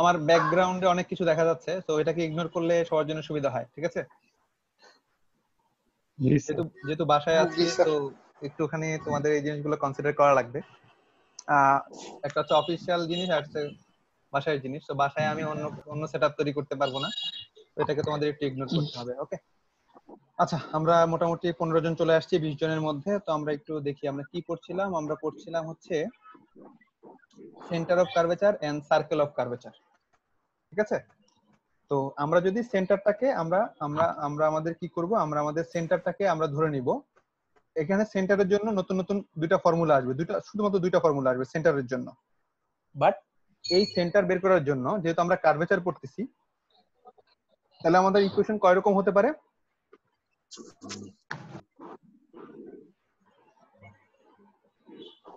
আমার ব্যাকগ্রাউন্ডে অনেক কিছু দেখা যাচ্ছে, তো এটাকে ইগনোর করলে সবার জন্য সুবিধা হয়। ঠিক আছে, যেহেতু বাসায় আছি তো একটুখানি তোমাদের এই জিনিসগুলো কনসিডার করা লাগবে। একটা হচ্ছে অফিসিয়াল জিনিস আর হচ্ছে বাসায় জিনিস। তো বাসায় আমি অন্য অন্য সেটআপ তৈরি করতে পারবো না, তো এটাকে তোমাদের একটু ইগনোর করতে হবে। ওকে, আচ্ছা, আমরা মোটামুটি 15 জন চলে আসছি 20 জনের মধ্যে। তো আমরা একটু দেখি আমরা কি পড়ছিলাম। আমরা পড়ছিলাম হচ্ছে centre of curvature and circle of curvature. ঠিক আছে, তো আমরা যদি সেন্টারটাকে আমরা আমরা আমরা আমাদের কি করব, আমরা আমাদের সেন্টারটাকে আমরা ধরে নিব। এখানে সেন্টারের জন্য নতুন নতুন দুইটা ফর্মুলা আসবে, শুধুমাত্র দুইটা ফর্মুলা আসবে সেন্টারের জন্য। বাট এই সেন্টার বের করার জন্য যেহেতু আমরা কার্ভেচার পড়তেছি, তাহলে আমাদের ইকুয়েশন কয় রকম হতে পারে?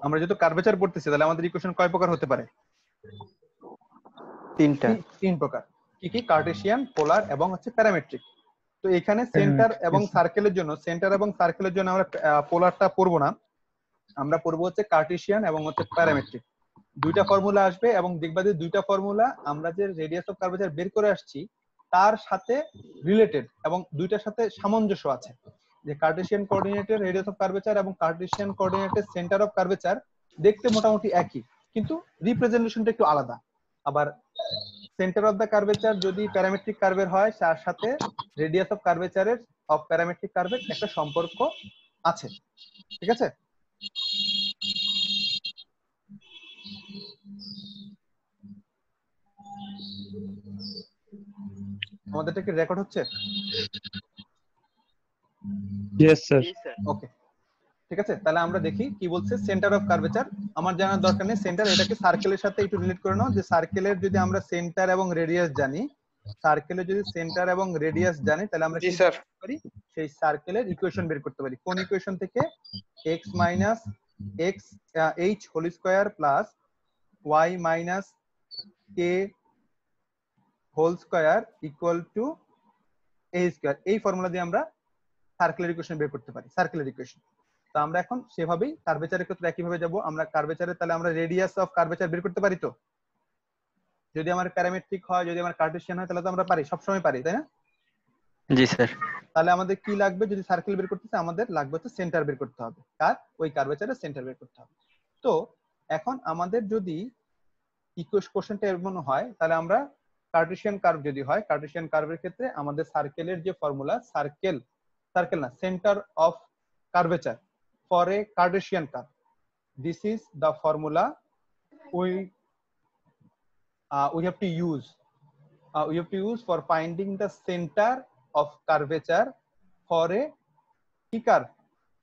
আমরা যেহেতু কার্ভেচার পড়তেছি, তাহলে আমাদের ইকুয়েশন কয় প্রকার হতে পারে? তিন প্রকার। কি কি? কার্টেসিয়ান, পোলার এবং হচ্ছে প্যারামেট্রিক। তো এখানে সেন্টার এবং সার্কেলের জন্য আমরা পোলারটা পড়বো না, আমরা পড়বো হচ্ছে কার্টেসিয়ান এবং হচ্ছে প্যারামেট্রিক। দুইটা ফর্মুলা আসবে এবং দেখবা যে দুইটা ফর্মুলা আমরা যে রেডিয়াস অফ কার্ভেচার বের করে আসছি তার সাথে রিলেটেড এবং দুইটার সাথে সামঞ্জস্য আছে। যে কার্টেসিয়ান কোঅর্ডিনেটের রেডিয়াস অফ কার্ভেচার এবং কার্টেসিয়ান কোঅর্ডিনেটের সেন্টার অফ কার্ভেচার দেখতে মোটামুটি একই, কিন্তু রিপ্রেজেন্টেশনটা একটু আলাদা। আবার সেন্টার অফ দা কার্ভেচার যদি প্যারামেট্রিক কার্ভের হয়, তার সাথে রেডিয়াস অফ কার্ভেচারের অফ প্যারামেট্রিক কার্ভের একটা সম্পর্ক আছে। ঠিক আছে, আমাদেরটা কি রেকর্ড হচ্ছে? Yes sir. ওকে, ঠিক আছে, তাহলে আমরা দেখি কি বলছে সেন্টার অফ কার্ভেচার। আমার জানার দরকার নেই সেন্টার, এটাকে সার্কেলের সাথে একটু রিলেট করে নাও। যে সার্কেলের যদি আমরা সেন্টার এবং রেডিয়াস জানি, সার্কেলের যদি সেন্টার এবং রেডিয়াস জানি, তাহলে আমরা কি করতে পারি? সেই সার্কেলের ইকুয়েশন বের করতে পারি। কোন ইকুয়েশন থেকে? x minus x h whole square plus y minus k whole square equal to a square. এই ফর্মুলা দিয়ে আমরা সার্কেলের ইকুয়েশন বের করতে পারি, সার্কেলের ইকুয়েশন। তো আমরা এখন সেভাবেই কার্ভেচারের ক্ষেত্রে একইভাবে যাব। আমরা কার্ভেচারে তাহলে আমরা রেডিয়াস অফ কার্ভেচার বের করতে পারি। তো যদি আমার প্যারামেট্রিক হয়, যদি আমার কার্টেসিয়ান হয়, তাহলে তো আমরা পারি, সবসময় পারি, তাই না? জি স্যার। তাহলে আমাদের কি লাগবে? যদি সার্কেল বের করতে চাই, আমাদের লাগবে হচ্ছে সেন্টার বের করতে হবে। কার? ওই কার্ভেচারের সেন্টার বের করতে হবে। তো এখন আমাদের যদি কোশ্চেনটা এমন হয়, তাহলে আমরা কার্টেসিয়ান কার্ভ যদি হয়, কার্টেসিয়ান কার্ভের ক্ষেত্রে আমাদের সার্কেলের যে ফর্মুলা, সার্কেল না, centre of curvature for a Cartesian curve, this is the formula we have to use for finding the center of curvature for a curve,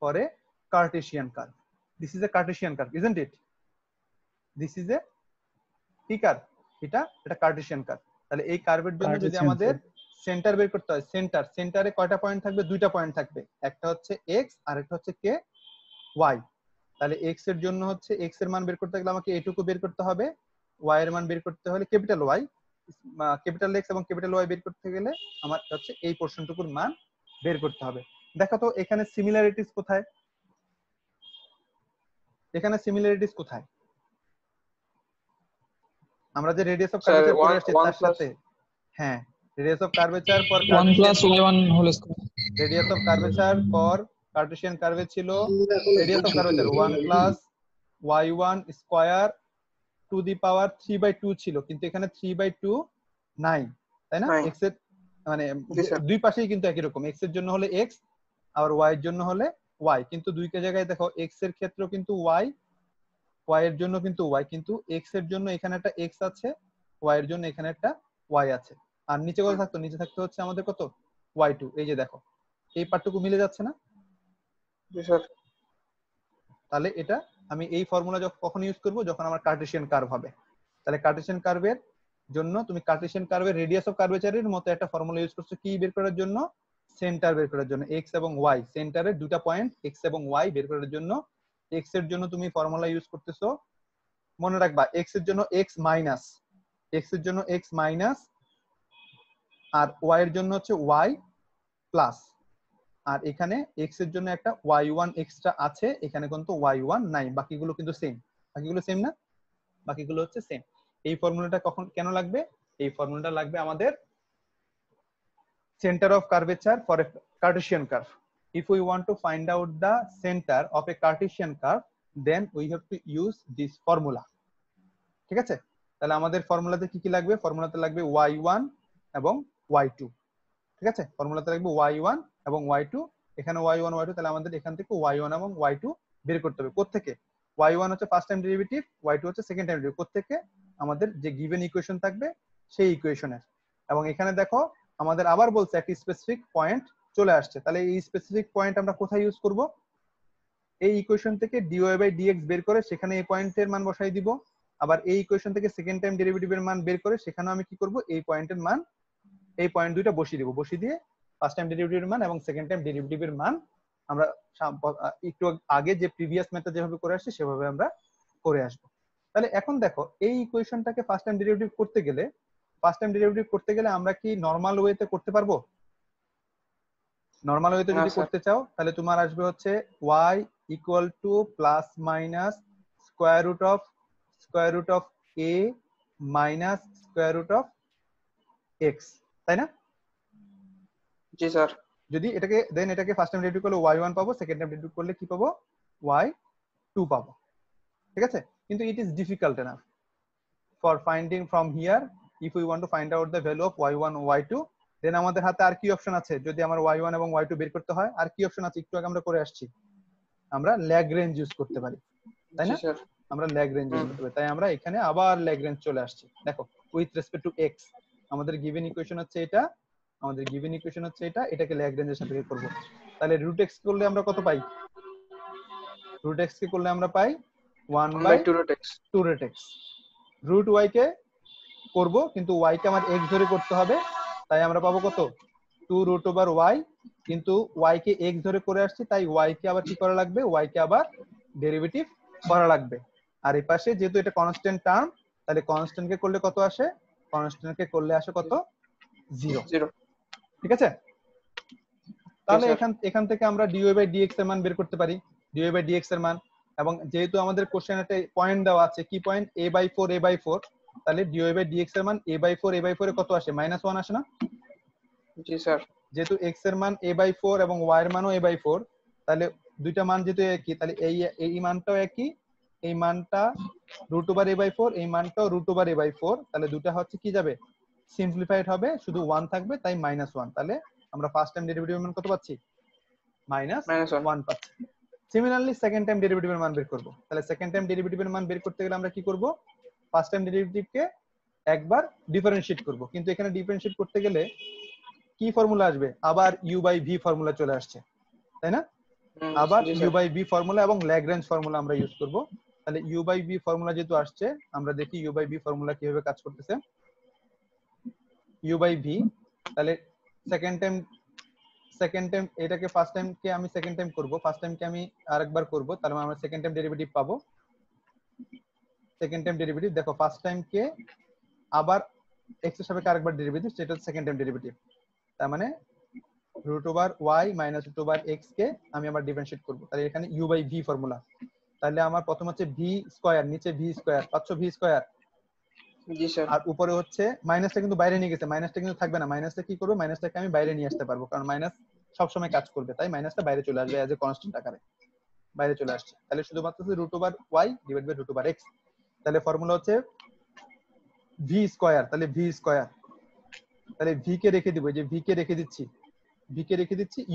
for a Cartesian curve. This is a Cartesian curve, isn't it? This is a curve, এটা Cartesian curve. তাহলে এই কার্ভের জন্য যদি আমাদের centre বের করতে হয়, সেন্টারে কয়টা পয়েন্ট থাকবে? দুইটা পয়েন্ট থাকবে, একটা হচ্ছে এক্স আর একটা হচ্ছে কে ওয়াই। তাহলে এক্স এর জন্য হচ্ছে এক্স এর মান বের করতে গেলে আমাকে এটুকু বের করতে হবে, ওয়াই এর মান বের করতে হলে ক্যাপিটাল ওয়াই, ক্যাপিটাল এক্স এবং ক্যাপিটাল ওয়াই বের করতে গেলে আমার হচ্ছে এই পোরশনটুকুর মান বের করতে হবে। দেখো তো এখানে সিমিলারিটিস কোথায়? এখানে সিমিলারিটিস কোথায়? আমরা যে রেডিয়াস অফ কার্ভেচার পড়ে আসছি তার সাথে, হ্যাঁ, radius of curvature for 1 plus y1 whole square. Radius of curvature for Cartesian কার্ভে ছিল radius of curvature 1 plus y1 square to the power 3/2 ছিল, কিন্তু এখানে 3/2 নাই, তাই না? x এর মানে দুই পাশেই কিন্তু একই রকম, x এর জন্য হলে x আর y এর জন্য হলে y, কিন্তু দুইটা জায়গায় দেখো x এর ক্ষেত্রেও কিন্তু y, y এর জন্য কিন্তু y, কিন্তু x এর জন্য এখানে একটা x আছে, y এর জন্য এখানে একটা y আছে। আর নিচে কত থাকতো? নিচে থাকতো হচ্ছে আমাদের কত? y2। এই যে দেখো এই পার্টটুকু মিলে যাচ্ছে না? জি স্যার। তাহলে এটা আমি এই ফর্মুলা কখন ইউজ করব? যখন আমার কার্টেসিয়ান কার্ভ হবে। তাহলে কার্টেসিয়ান কার্ভের জন্য তুমি কার্টেসিয়ান কার্ভের রেডিয়াস অফ কার্ভেচারের মতো একটা ফর্মুলা ইউজ করছো কি বের করার জন্য? সেন্টার বের করার জন্য, x এবং y, সেন্টারের দুটো পয়েন্ট x এবং y বের করার জন্য। x এর জন্য তুমি ফর্মুলা ইউজ করতেছো, মনে রাখবা x এর জন্য x মাইনাস, x এর জন্য x মাইনাস আর y এর জন্য হচ্ছে y প্লাস, আর এখানে x এর জন্য একটা y1 এক্সট্রা আছে, এখানে কিন্তু y1 নাই, বাকিগুলো কিন্তু সেম। বাকিগুলো সেম না? বাকিগুলো হচ্ছে সেম। এই ফর্মুলাটা কখন কেন লাগবে? এই ফর্মুলাটা লাগবে আমাদের center of curvature for a Cartesian curve. If we want to find out the center of a Cartesian curve, then we have to use this formula. ঠিক আছে? তাহলে আমাদের ফর্মুলাতে কি কি লাগবে? ফর্মুলাতে লাগবে y1 এবং y2। ঠিক আছে? ফর্মুলাতে লাগবে y1 এবং y2। এখানে y1 y2, তাহলে আমাদের এখান থেকে y1 এবং y2 বের করতে হবে। কোথা থেকে? y1 হচ্ছে ফার্স্ট টাইম ডেরিভেটিভ, y2 হচ্ছে সেকেন্ড টাইম ডেরিভেটিভ। কোথা থেকে? আমাদের যে গিভেন ইকুয়েশন থাকবে সেই ইকুয়েশনের। এবং এখানে দেখো আমাদের আবার বলছে একটি স্পেসিফিক পয়েন্ট চলে আসছে, তাহলে এই স্পেসিফিক পয়েন্ট আমরা কোথায় ইউজ করব? এই ইকুয়েশন থেকে dy বাই dx বের করে সেখানে এই পয়েন্টের মান বসাই দিব। আবার এই ইকুয়েশন থেকে সেকেন্ড টাইম ডেরিভেটিভের মান বের করে সেখানে আমি কি করব? এই পয়েন্টের মান, এই পয়েন্ট দুইটা বসিয়ে দিব। বসিয়ে দিয়ে ফার্স্ট টাইম ডেরিভেটিভের মান এবং সেকেন্ড টাইম ডেরিভেটিভের মান আমরা একটু আগে যে প্রিভিয়াস মেথড যেভাবে করে আসছি সেভাবে আমরা করে আসব। তাহলে এখন দেখো এই ইকুয়েশনটাকে ফার্স্ট টাইম ডেরিভেটিভ করতে গেলে আমরা কি নরমাল ওয়েতে করতে পারবো? নরমাল ওয়েতে যদি করতে চাও তাহলে তোমার আসবে হচ্ছে y equal to plus minus square root of a minus square root of x, তাই না? জি স্যার। যদি এটাকে ফার্স্ট টাইম ডেরিভেটিভ করলে y1 পাবো, সেকেন্ড টাইম ডেরিভেটিভ করলে কি পাবো? y2 পাবো। ঠিক আছে? কিন্তু it is difficult enough for finding from here if we want to find out the value of y1 y2। দেন আমাদের হাতে আর কি অপশন আছে? যদি আমার y1 এবং y2 বের করতে হয় আর কি অপশন আছে? একটু আগে আমরা করে আসছি, আমরা ল্যাগ্রেঞ্জ ইউজ করতে পারি, তাই না? আমরা ল্যাগ্রেঞ্জ ইউজ করতে পারি। তাই আমরা এখানে আবার ল্যাগ্রেঞ্জ চলে আসছি। দেখো উইথ রেসপেক্ট টু x আমাদের গিভেন ইকুয়েশন হচ্ছে এটা, এটাকে ল্যাগ্রেঞ্জের সাথে করব। তাহলে রুট x করলে আমরা কত পাই? রুট x কে করলে আমরা পাই 1/2 রুট x। রুট y কে করব, কিন্তু y কে আমার x ধরে করতে হবে, তাই আমরা পাবো কত? 2 রুট ওভার y। কিন্তু y কে x ধরে করে আসছি, তাই y কে আবার কি করা লাগবে? y কে আবার ডেরিভেটিভ করা লাগবে। আর এই পাশে যেহেতু এটা কনস্ট্যান্ট টার্ম, তাহলে কনস্ট্যান্ট কে করলে কত আসে? কনস্ট্যান্ট কে করলে আসে কত? 0। ঠিক আছে? তাহলে এখান থেকে আমরা dy বাই dx এর মান বের করতে পারি, dy বাই dx এর মান। এবং যেহেতু আমাদের কোশ্চেনে পয়েন্ট দেওয়া আছে, কি পয়েন্ট? a/4 তাহলে dy বাই dx এর মান a/4 এ কত আসে? -1 আসে না? জি স্যার। যেহেতু x এর মান a/4 এবং y এর মানও a/4, তাহলে দুইটা মান যেহেতু একই, তাহলে এই মানটাও একই, এই মানটা √a/4, এই মানটাও √a/4। তাহলে দুটো হচ্ছে কি যাবে? সিম্পলিফাইড হবে, শুধু 1 থাকবে, তাই -1। তাহলে আমরা ফার্স্ট টাইম ডেরিভেটিভের মান কত পাচ্ছি? -1 পাচ্ছি। সিমিলারলি সেকেন্ড টাইম ডেরিভেটিভের মান বের করব। তাহলে সেকেন্ড টাইম ডেরিভেটিভের মান বের করতে গেলে আমরা কি করব? ফার্স্ট টাইম ডেরিভেটিভকে একবার ডিফারেন্সিয়েট করব, কিন্তু এখানে ডিফারেন্সিয়েট করতে গেলে কি ফর্মুলা আসবে? আবার u/v ফর্মুলা চলে আসছে, তাই না? আবার u/v ফর্মুলা এবং ল্যাগ্রেঞ্জ ফর্মুলা আমরা ইউজ করব। তাহলে u/v ফর্মুলা যেহেতু আসছে, আমরা দেখি u/v ফর্মুলা কিভাবে কাজ করতেছে। u/v, তাহলে সেকেন্ড টাইম এটাকে ফার্স্ট টাইম কে আমি সেকেন্ড টাইম করব, ফার্স্ট টাইম কে আমি আরেকবার করব, তাহলে আমরা সেকেন্ড টাইম ডেরিভেটিভ পাবো। সেকেন্ড টাইম ডেরিভেটিভ দেখো, ফার্স্ট টাইম কে আবার x এর সাপেক্ষে আরেকবার ডেরিভেটিভ, সেটা হচ্ছে সেকেন্ড টাইম ডেরিভেটিভ। তার মানে √y মাইনাস √x কে আমি আবার ডিফারেন্সিয়েট করব। তাহলে এখানে u/v ফর্মুলা। তাহলে আমার প্রথম হচ্ছে v স্কয়ার, নিচে v স্কয়ার, পাচ্ছ v স্কয়ার। জি স্যার। আর উপরে হচ্ছে মাইনাসটা কিন্তু বাইরে নিয়ে গেছে, মাইনাসটা কিন্তু থাকবে না। মাইনাসটা কি করব? মাইনাসটাকে আমি বাইরে নিয়ে আসতে পারবো, কারণ মাইনাস সব সময় কাজ করবে, তাই মাইনাসটা বাইরে চলে আসবে এজ এ কনস্ট্যান্ট আকারে বাইরে চলে আসছে। তাহলে শুধুমাত্র √y ডিভাইড বাই √x। তাহলে ফর্মুলা হচ্ছে v স্কয়ার। তাহলে v স্কয়ার, তাহলে v কে রেখে দিব, যে v কে রেখে দিচ্ছি,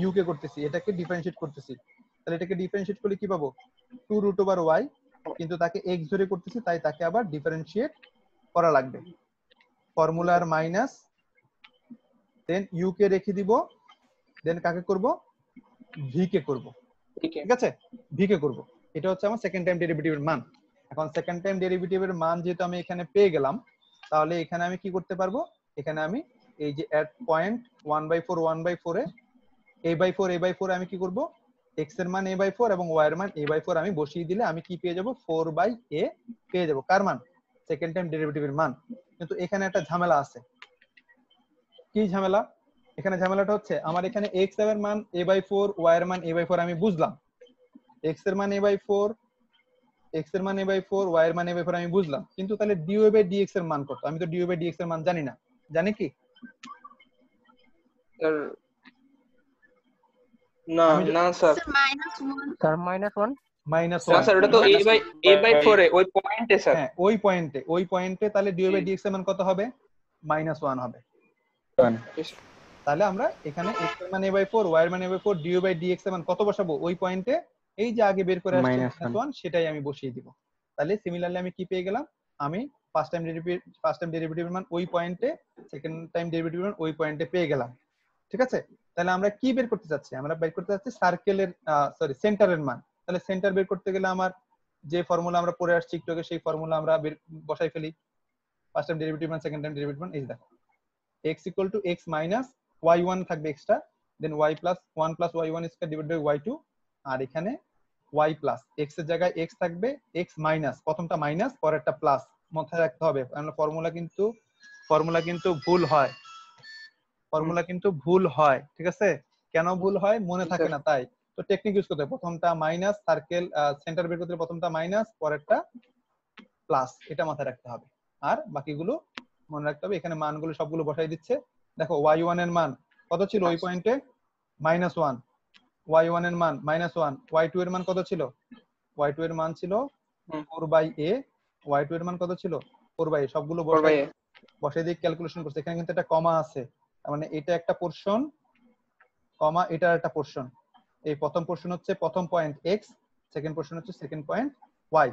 u কে করতেছি, এটাকে ডিফারেন্সিয়েট করতেছি। তাহলে এটাকে ডিফারেন্সিয়েট করলে কি পাবো? 2 √y, কিন্তু তাকে x ধরে করতেছি, তাই তাকে আবার ডিফারেন্সিয়েট করা লাগবে। ফর্মুলার মাইনাস, দেন u কে রেখে দিব, দেন কাকে করব? v কে করব। ঠিক আছে? v কে করব। এটা হচ্ছে আমার সেকেন্ড টাইম ডেরিভেটিভের মান। এখন সেকেন্ড টাইম ডেরিভেটিভের মান যেহেতু আমি এখানে পেয়ে গেলাম, তাহলে এখানে আমি কি করতে পারবো? এখানে আমি এই যে এট পয়েন্ট 1/4 এ a/4 আমি কি করব? x এর মান a/4 এবং y এর মান a/4 আমি বসিয়ে দিলে আমি কি পেয়ে যাব? 4/a পেয়ে যাব। কার মান? সেকেন্ড টাইম ডেরিভেটিভের মান। কিন্তু এখানে একটা ঝামেলা আছে। কি ঝামেলা? এখানে ঝামেলাটা হচ্ছে আমার এখানে x এর মান a/4, y এর মান a/4 আমি বুঝলাম, x এর মান a/4, x এর মান a/4, y এর মান a/4 আমি বুঝলাম, কিন্তু তাহলে dy/dx এর মান কত? আমি তো dy/dx এর মান জানি না, জানি কি? স্যার না আমি না স্যার, স্যার -1 মাইনাস না 1, স্যার ওটা তো a/4 এ ওই পয়েন্টে স্যার। হ্যাঁ ওই পয়েন্টে তাহলে dy/dx এর মান কত হবে? -1 হবে। তাহলে আমরা এখানে x এর মান a/4, y এর মান a/4, dy/dx এর মান কত বসাবো? ওই পয়েন্টে এই যে আগে বের করে আসছে -1 সেটাই আমি বসিয়ে দিব। তাহলে সিমিলারলি আমি কি পেয়ে গেলাম? আমি ফার্স্ট টাইম ডেরিভেটিভের মান ওই পয়েন্টে, সেকেন্ড টাইম ডেরিভেটিভের মান ওই পয়েন্টে পেয়ে গেলাম। ঠিক আছে? তাহলে আমরা কি বের করতে চাচ্ছি? আমরা বের করতে চাচ্ছি সার্কেলের সেন্টারের মান। তাহলে সেন্টার বের করতে গেলে আমার যে ফর্মুলা আমরা পড়ে আসছি একটু আগে, সেই ফর্মুলা আমরা বসাই ফেলি। ফার্স্ট টাইম ডেরিভেটিভ মান, সেকেন্ড টাইম ডেরিভেটিভ মান, এই দেখো x = x minus y1 থাকবে extra, then y plus 1 plus y1 square divide by y2, আর এখানে y প্লাস x এর জায়গায় x থাকবে, x মাইনাস, প্রথমটা মাইনাস পরেরটা প্লাস, মাথায় রাখতে হবে কারণ ফর্মুলা কিন্তু ভুল হয়, ঠিক আছে? কেন ভুল হয় মনে থাকে না, তাই তো টেকনিক ইউজ করতে হবে। প্রথমটা মাইনাস, সার্কেল সেন্টার বের করতে প্রথমটা মাইনাস পরেরটা প্লাস, এটা মাথায় রাখতে হবে। আর বাকিগুলো মনে রাখতে হবে। এখানে মানগুলো সবগুলো বসাই দিচ্ছে। দেখো y1 এর মান কত ছিল ওই পয়েন্টে? -1, y1 এর মান -1, y2 এর মান কত ছিল? y2 এর মান ছিল 4/a, y2 এর মান কত ছিল? 4/a। সবগুলো বসাই দিয়ে ক্যালকুলেশন করছে। এখানে কিন্তু একটা কমা আছে, তার মানে এটা একটা পোরশন, কমা এটা একটা পোরশন। এই প্রথম পোরশন হচ্ছে প্রথম পয়েন্ট x, সেকেন্ড পোরশন হচ্ছে সেকেন্ড পয়েন্ট y।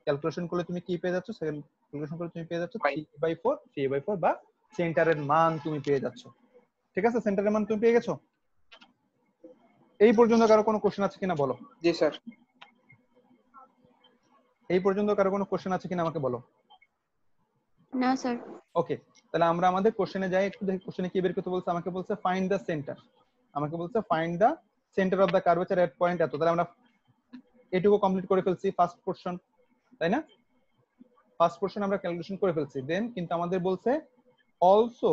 ক্যালকুলেশন করলে তুমি কি পেয়ে যাচ্ছ? ক্যালকুলেশন করলে তুমি পেয়ে যাচ্ছ 3/4 বা সেন্টারের মান তুমি পেয়ে যাচ্ছ। ঠিক আছে? সেন্টারের মান তুমি পেয়ে গেছো। এই পর্যন্ত কারো কোনো কোশ্চেন আছে কিনা বলো? জি স্যার। এই পর্যন্ত কারো কোনো কোশ্চেন আছে কিনা আমাকে বলো। না স্যার। ওকে, তাহলে আমরা আমাদের কোশ্চেনে যাই। একটু দেখি কোশ্চেনে কি বের করতে বলছে। আমাকে বলছে ফাইন্ড দ্য সেন্টার, আমাকে বলছে find the centre of the curvature at point এত। তাহলে আমরা এটুকু কমপ্লিট করে ফেলছি ফার্স্ট পোরশন, তাই না? ফার্স্ট পোরশন আমরা ক্যালকুলেশন করে ফেলছি। দেন কিন্তু আমাদের বলছে also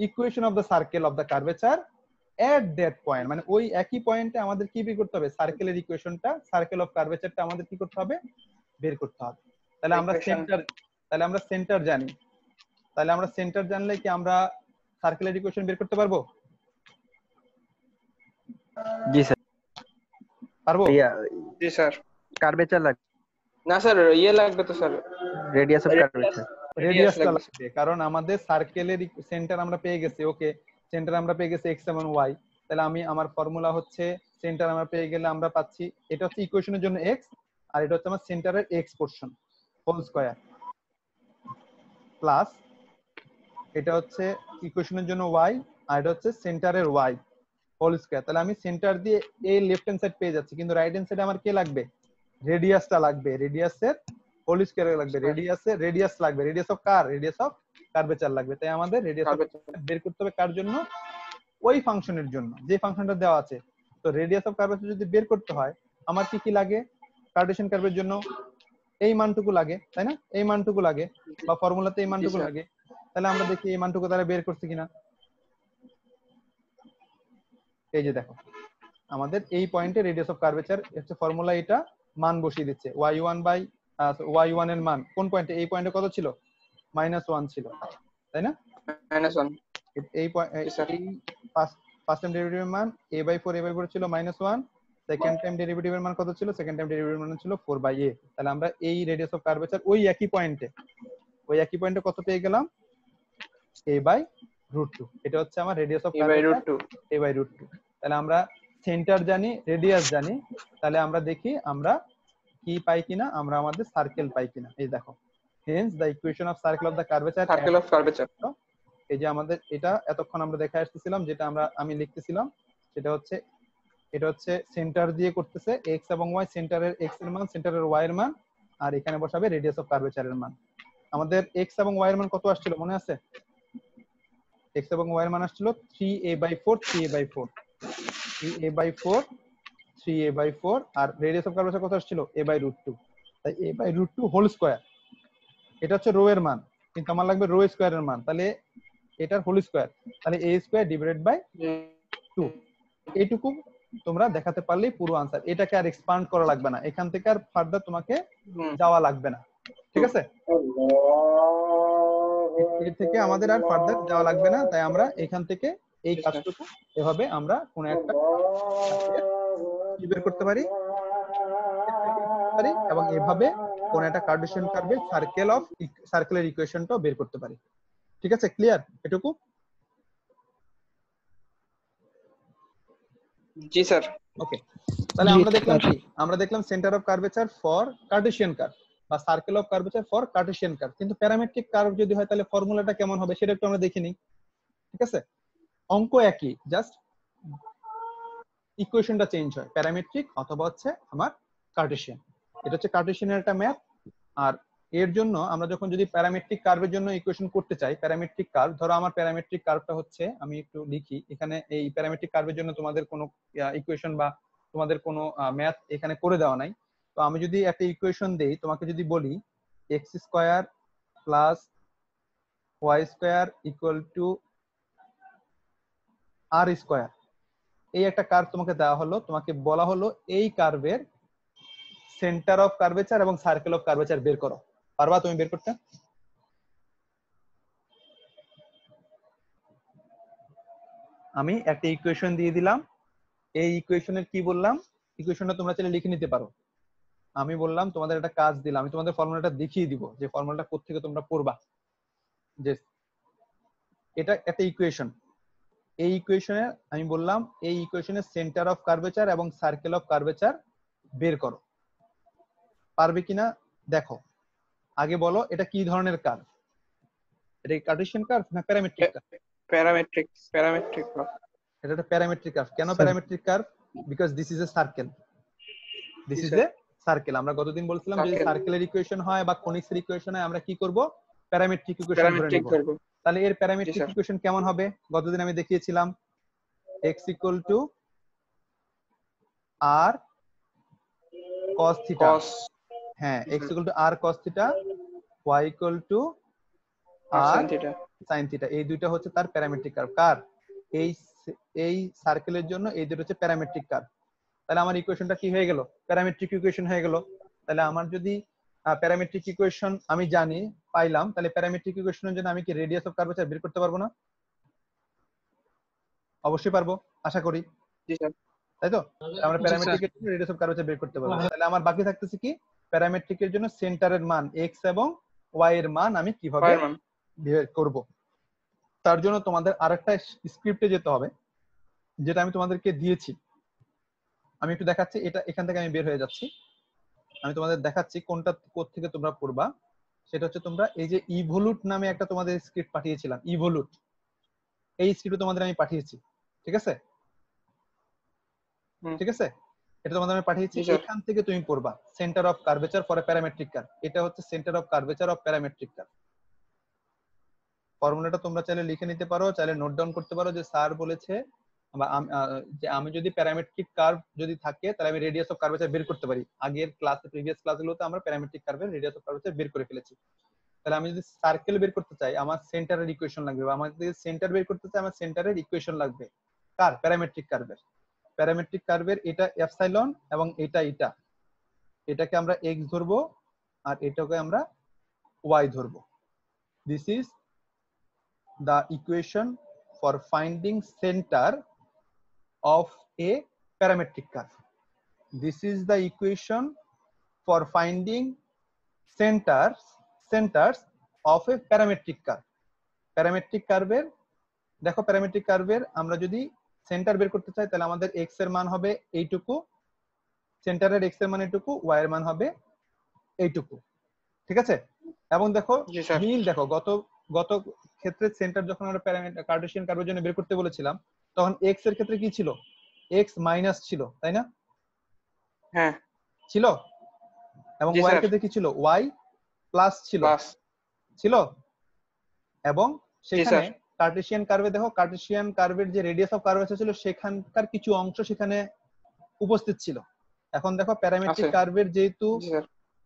equation of the circle of the curvature at that point, মানে ওই একই পয়েন্টে আমাদের কি বের করতে হবে? সার্কেলের ইকুয়েশনটা, সার্কেল অফ কার্ভেচারটা আমাদের কি করতে হবে? বের করতে হবে। তাহলে আমরা সেন্টার জানি, তাহলে আমরা সেন্টার জানলে কি আমরা সার্কেলের ইকুয়েশন বের করতে পারবো? জি স্যার। পারবো? জি স্যার। কার্ভেচার লাগবে না স্যার ইয়ে লাগবে তো স্যার, রেডিয়াস অফ কার্ভেচার। রেডিয়াসটা লাগবে, কারণ আমাদের সার্কেলের সেন্টার আমরা পেয়ে গেছি। ওকে, সেন্টার আমরা পেয়ে গেছি x এবং y। তাহলে আমি আমার ফর্মুলা হচ্ছে সেন্টার আমরা পেয়ে গেলে আমরা পাচ্ছি, এটা হচ্ছে ইকুয়েশনের জন্য x, আর এটা হচ্ছে আমার সেন্টারের x portion whole square, plus এটা হচ্ছে ইকুয়েশনের জন্য y, আর এটা হচ্ছে সেন্টারের y হোল স্কয়ার। তাহলে আমি সেন্টার দিয়ে এই লেফট হ্যান্ড সাইড পেয়ে যাচ্ছি, কিন্তু রাইট হ্যান্ড সাইডে আমার কে লাগবে? রেডিয়াসটা লাগবে, রেডিয়াসের হোল স্কয়ার লাগবে, রেডিয়াস লাগবে, রেডিয়াস অফ কার্ভেচার লাগবে। তাই আমাদের রেডিয়াস অফ বের করতে হবে কার জন্য? ওই ফাংশনের জন্য, যে ফাংশনটা দেওয়া আছে। তো রেডিয়াস অফ কার্ভেচার যদি বের করতে হয় আমার কি কি লাগে? কার্টেসিয়ান কার্ভের জন্য এই মানটুকু লাগে, তাই না? এই মানটুকু লাগে, বা ফর্মুলাতে এই মানটুকু লাগে। তাহলে আমরা দেখি এই মানটুকু তারা বের করছে কিনা। এই যে দেখো, আমাদের এই পয়েন্টে রেডিয়াস অফ কার্ভেচার হচ্ছে ফর্মুলা, এটা মান বসিয়ে দিচ্ছে। y1 এর মান কোন পয়েন্টে? এই পয়েন্টে কত ছিল? -1 ছিল, তাই না? -1। এই ফার্স্ট টাইম ডেরিভেটিভের মান a/4 ছিল -1, সেকেন্ড টাইম ডেরিভেটিভের মান কত ছিল? সেকেন্ড টাইম ডেরিভেটিভের মান ছিল 4/a। তাহলে আমরা এই রেডিয়াস অফ কার্ভেচার ওই একই পয়েন্টে কত পেয়ে গেলাম? a/√2। এটা হচ্ছে আমার রেডিয়াস অফ কার্ভেচার a/√2। তাহলে আমরা সেন্টার জানি, রেডিয়াস জানি, তাহলে আমরা দেখি আমরা কি পাই কিনা, আমরা আমাদের সার্কেল পাই কিনা। এই দেখো, hence the equation of circle of the curvature. এই যে আমাদের এটা এতক্ষণ আমরা দেখে আসতেছিলাম, যেটা আমি লিখতেছিলাম, সেটা হচ্ছে এটা হচ্ছে সেন্টার দিয়ে করতেছে x এবং y, সেন্টারের x এর মান, সেন্টারের y এর মান, আর এখানে বসাবে রেডিয়াস অফ কার্ভেচারের মান। আমাদের x এবং y এর মান কত আসছিল মনে আছে? x এবং y এর মান আসছিল 3a/4, 3a/4, R radius of curvature কত আসছিল? a/√2। তাই a/√2 হোল স্কয়ার, এটা হচ্ছে রো এর মান, কিন্তু আমার লাগবে রো স্কয়ারের মান। তাহলে এটার হোল স্কয়ার, তাহলে a স্কয়ার ডিভাইডেড বাই 2, এইটুকু তোমরা দেখাতে পারলেই পুরো আনসার। এটাকে আর এক্সপান্ড করা লাগবে না, এখান থেকে আর ফার্দার তোমাকে যাওয়া লাগবে না, ঠিক আছে? এর থেকে আমাদের আর ফার্দার যাওয়া লাগবে না, তাই আমরা এখান থেকে এই কাজটুকু এভাবে আমরা কোন একটা কি বের করতে পারি এবং এভাবে কোন একটা কার্টেসিয়ান কার্ভে সার্কেলের ইকুয়েশনটাও বের করতে পারি, ঠিক আছে? ক্লিয়ার এটুকু? জি স্যার। ওকে, তাহলে আমরা দেখলাম centre of curvature for Cartesian curve বা circle of curvature for Cartesian curve. কিন্তু প্যারামেট্রিক কার্ভ যদি হয় তাহলে ফর্মুলাটা কেমন হবে সেটা একটু আমরা দেখে নিই, ঠিক আছে? অঙ্ক একই, জাস্ট ইকুয়েশনটা চেঞ্জ হয়, প্যারামেট্রিক অথবা হচ্ছে আমার কার্টেসিয়ান। এটা হচ্ছে কার্টেসিয়ানের একটা ম্যাথ। আর এর জন্য আমরা যখন যদি প্যারামেট্রিক কার্ভের জন্য ইকুয়েশন করতে চাই, প্যারামেট্রিক কার্ভ, ধরো আমার প্যারামেট্রিক কার্ভটা হচ্ছে, আমি একটু লিখি এখানে, এই প্যারামেট্রিক কার্ভের জন্য তোমাদের কোনো ইকুয়েশন বা তোমাদের কোনো ম্যাথ এখানে করে দেওয়া নাই। তো আমি যদি একটা ইকুয়েশন দেই, তোমাকে যদি বলি x square plus y square equal to r square, এই একটা কার্ভ তোমাকে দেওয়া হলো, তোমাকে বলা হলো এই কার্ভের সেন্টার অফ কার্ভেচার এবং সার্কেল অফ কার্ভেচার বের করো। পারবা তুমি বের করতে? আমি একটা ইকুয়েশন দিয়ে দিলাম, এই ইকুয়েশনের কি বললাম, ইকুয়েশনটা তোমরা চাইলে লিখে নিতে পারো। আমি বললাম তোমাদের একটা কাজ দিলাম, আমি তোমাদের ফর্মুলাটা দেখিয়ে দিব যে ফর্মুলাটা কোত্থেকে তোমরা পড়বা। যে এটা একটা ইকুয়েশন, এই ইকুয়েশনে আমি বললাম এই ইকুয়েশনের সেন্টার অফ কার্ভেচার এবং সার্কেল অফ কার্ভেচার বের করো। পারবে কিনা দেখো। আগে বলো এটা কি ধরনের কার্ভ? এটা কি কার্টেসিয়ান কার্ভ না প্যারামেট্রিক কার্ভ? Parametric curve. এটা একটা প্যারামেট্রিক কার্ভ। কেন parametric curve? Because this is a circle, this is a circle. আমরা গতদিন বলছিলাম যদি সার্কেলের ইকুয়েশন হয় বা কনিক্সের ইকুয়েশন হয় আমরা কি করব? প্যারামেট্রিক ইকুয়েশন ধরে নেব। তাহলে এর প্যারামেট্রিক ইকুয়েশন কেমন হবে? গতদিন আমি দেখিয়েছিলাম x equal to r cos theta. হ্যাঁ, x equal to r cos theta, y equal two r sin theta. এই দুইটা হচ্ছে তার প্যারামেট্রিক কার্ভ। কার? এই সার্কেলের জন্য এই দুটো হচ্ছে প্যারামেট্রিক কার্ভ। তাহলে আমার ইকুয়েশনটা কি হয়ে গেল? প্যারামেট্রিক ইকুয়েশন হয়ে গেল। তাহলে আমার যদি প্যারামেট্রিক ইকুয়েশন আমি জানি, পাইলাম, তাহলে প্যারামেট্রিক ইকুয়েশনের জন্য আমি কি রেডিয়াস অফ কার্ভেচার বের করতে পারবো না? অবশ্যই পারবো, আশা করি, তাই তো? আমরা প্যারামেট্রিকের জন্য রেডিয়াস অফ কার্ভেচার বের করতে পারবো। তাহলে আমার বাকি থাকতেছে কি? প্যারামেট্রিকের জন্য সেন্টারের মান x এবং y এর মান আমি কিভাবে বের করব। তার জন্য তোমাদের আরেকটা স্ক্রিপ্টে যেতে হবে, যেটা আমি তোমাদেরকে দিয়েছি। আমি একটু দেখাচ্ছি, এটা এখান থেকে আমি বের হয়ে যাচ্ছি, আমি তোমাদের দেখাচ্ছি কোনটা কোত্থেকে তোমরা পড়বা। সেটা হচ্ছে তোমরা এই যে ইভোলুট নামে একটা তোমাদের স্ক্রিপ্ট পাঠিয়েছিলাম, ইভোলুট, এই স্ক্রিপ্ট তোমাদের আমি পাঠিয়েছি, ঠিক আছে? ঠিক আছে, এটা তোমাদের আমি পাঠিয়েছি, এখান থেকে তুমি পড়বা centre of curvature for a parametric curve. এটা হচ্ছে centre of curvature of parametric curve. ফর্মুলাটা তোমরা চাইলে লিখে নিতে পারো, চাইলে নোট ডাউন করতে পারো যে স্যার বলেছে যে আমি যদি প্যারামেট্রিক কার্ভ যদি থাকে তাহলে আমি রেডিয়াস অফ কার্ভেচার বের করতে পারি। আগের ক্লাসে, প্রিভিয়াস ক্লাসগুলোতে আমরা প্যারামেট্রিক কার্ভের রেডিয়াস অফ কার্ভেচার বের করে ফেলেছি। তাহলে আমি যদি সার্কেল বের করতে চাই আমার সেন্টারের ইকুয়েশন লাগবে, বা আমার যদি সেন্টার বের করতে চাই আমার সেন্টারের ইকুয়েশন লাগবে। কার? প্যারামেট্রিক কার্ভের। প্যারামেট্রিক কার্ভের এটা এপসাইলন এবং এটা এটাকে আমরা x ধরবো আর এটাকে আমরা y ধরবো। This is the equation for finding center of a parametric curve. This is the equation for finding centers of a parametric curve. Parametric curve এর দেখো, প্যারামেট্রিক কার্ভের আমরা যদি সেন্টার বের করতে চাই তাহলে আমাদের x এর মান হবে এইটুকু, সেন্টারের x এর মান এইটুকু, y এর মান হবে এইটুকু, ঠিক আছে? এবং দেখো মিল, দেখো গত ক্ষেত্রে সেন্টার যখন আমরা কার্টেসিয়ান কার্ভের জন্য বের করতে বলেছিলাম তখন x এর ক্ষেত্রে কি ছিল? x মাইনাস ছিল, তাই না? হ্যাঁ ছিল। এবং y এর ক্ষেত্রে কি ছিল? y প্লাস ছিল। এবং সেখানে কার্টেসিয়ান কার্ভে দেখো, কার্টেসিয়ান কার্ভের যে রেডিয়াস অফ কার্ভেচার ছিল সেখানকার কিছু অংশ সেখানে উপস্থিত ছিল। এখন দেখো প্যারামেট্রিক কার্ভের যেহেতু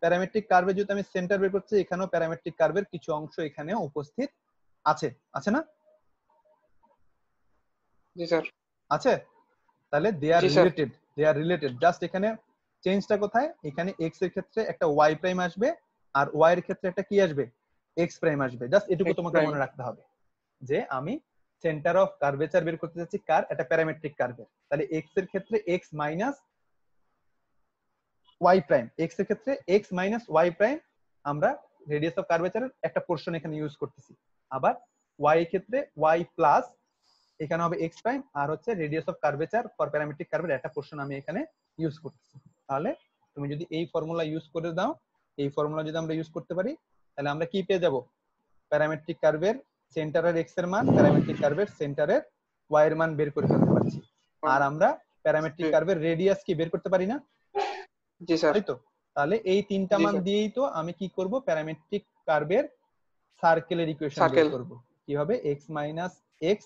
প্যারামেট্রিক কার্ভে যদি আমি সেন্টার বের করছি, এখানেও প্যারামেট্রিক কার্ভের কিছু অংশ এখানে উপস্থিত আছে, আছে না? জি স্যার। আছে? তাহলে জি স্যার। দে আর রিলেটেড, জাস্ট এখানে চেঞ্জটা কোথায়, এখানে এক্স এর ক্ষেত্রে একটা ওয়াই প্রাইম আসবে আর ওয়াই এর ক্ষেত্রে একটা কি আসবে, এক্স প্রাইম আসবে। জাস্ট এটুকু X তোমাকে prime। মনে রাখতে হবে যে আমি সেন্টার অফ কার্ভেচার বের করতে যাচ্ছি কার, একটা প্যারামেট্রিক কার্ভের। তাহলে এক্স এর ক্ষেত্রে x minus y prime, x এর ক্ষেত্রে এক্স মাইনাস ওয়াই প্রাইম আমরা রেডিয়াস অফ কার্ভেচারের একটা পোর্শন এখানে ইউজ করতেছি। আবার ওয়াই এর ক্ষেত্রে ওয়াই প্লাস এখানে হবে এক্স প্রাইম, আর হচ্ছে radius of curvature for parametric কার্ভের একটা পোর্শন আমি এখানে ইউজ করতেছি। তাহলে তুমি যদি এই ফর্মুলা ইউজ করে দাও, এই ফর্মুলা যদি আমরা ইউজ করতে পারি, তাহলে আমরা কি পেয়ে যাব, প্যারামেট্রিক কার্ভের সেন্টারের এক্স এর মান, প্যারামেট্রিক কার্ভের সেন্টারের ওয়াই এর মান বের করে ফেলতে পারছি। আর আমরা প্যারামেট্রিক কার্ভের রেডিয়াস কি বের করতে পারি না? জি স্যার। তাই তো? তাহলে এই তিনটা জি মান স্যার। দিয়েই তো আমি কি করব, প্যারামেট্রিক কার্ভের সার্কেলের ইকুয়েশন বের সার্কেল। করব। কি হবে, এক্স মাইনাস এক্স,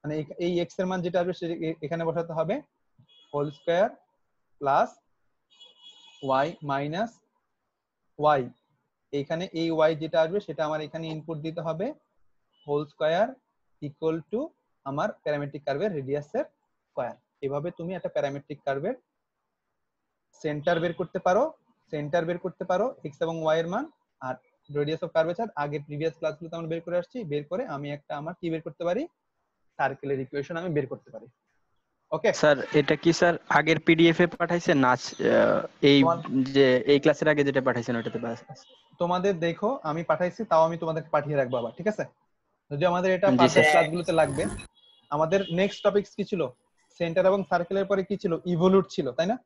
মানে এই এক্স এর মান যেটা আসবে সেটা এখানে বসাতে হবে, whole square plus y minus y, এইখানে এই ওয়াই যেটা আসবে সেটা আমার এখানে ইনপুট দিতে হবে, হোল স্কয়ার ইকুয়াল টু আমার প্যারামেট্রিক কার্ভের রেডিয়াসের স্কয়ার। এভাবে তুমি একটা প্যারামেট্রিক কার্ভের সেন্টার বের করতে পারো, এক্স এবং ওয়াই এর মান, আর রেডিয়াস অফ কার্ভেচার আগের প্রিভিয়াস ক্লাসগুলোতে আমরা বের করে আসছি। বের করে আমি একটা আমার কি বের করতে পারি, সার্কেলের ইকুয়েশন আমি বের করতে পারি। ওকে স্যার এটা কি স্যার আগের পিডিএফ এ পাঠাইছেন না এই যে এই ক্লাসের আগে যেটা পাঠাইছেন ওটাতে তোমাদের দেখো আমি পাঠাইছি, তাও আমি তোমাদেরকে পাঠিয়ে রাখবো আবার, ঠিক আছে? যদি আমাদের এটা জি ফার্দার স্যার। ক্লাসগুলোতে লাগবে। আমাদের নেক্সট টপিকস কি ছিল, সেন্টার এবং সার্কেলের পরে কি ছিল, ইভলিউট ছিল, তাই না?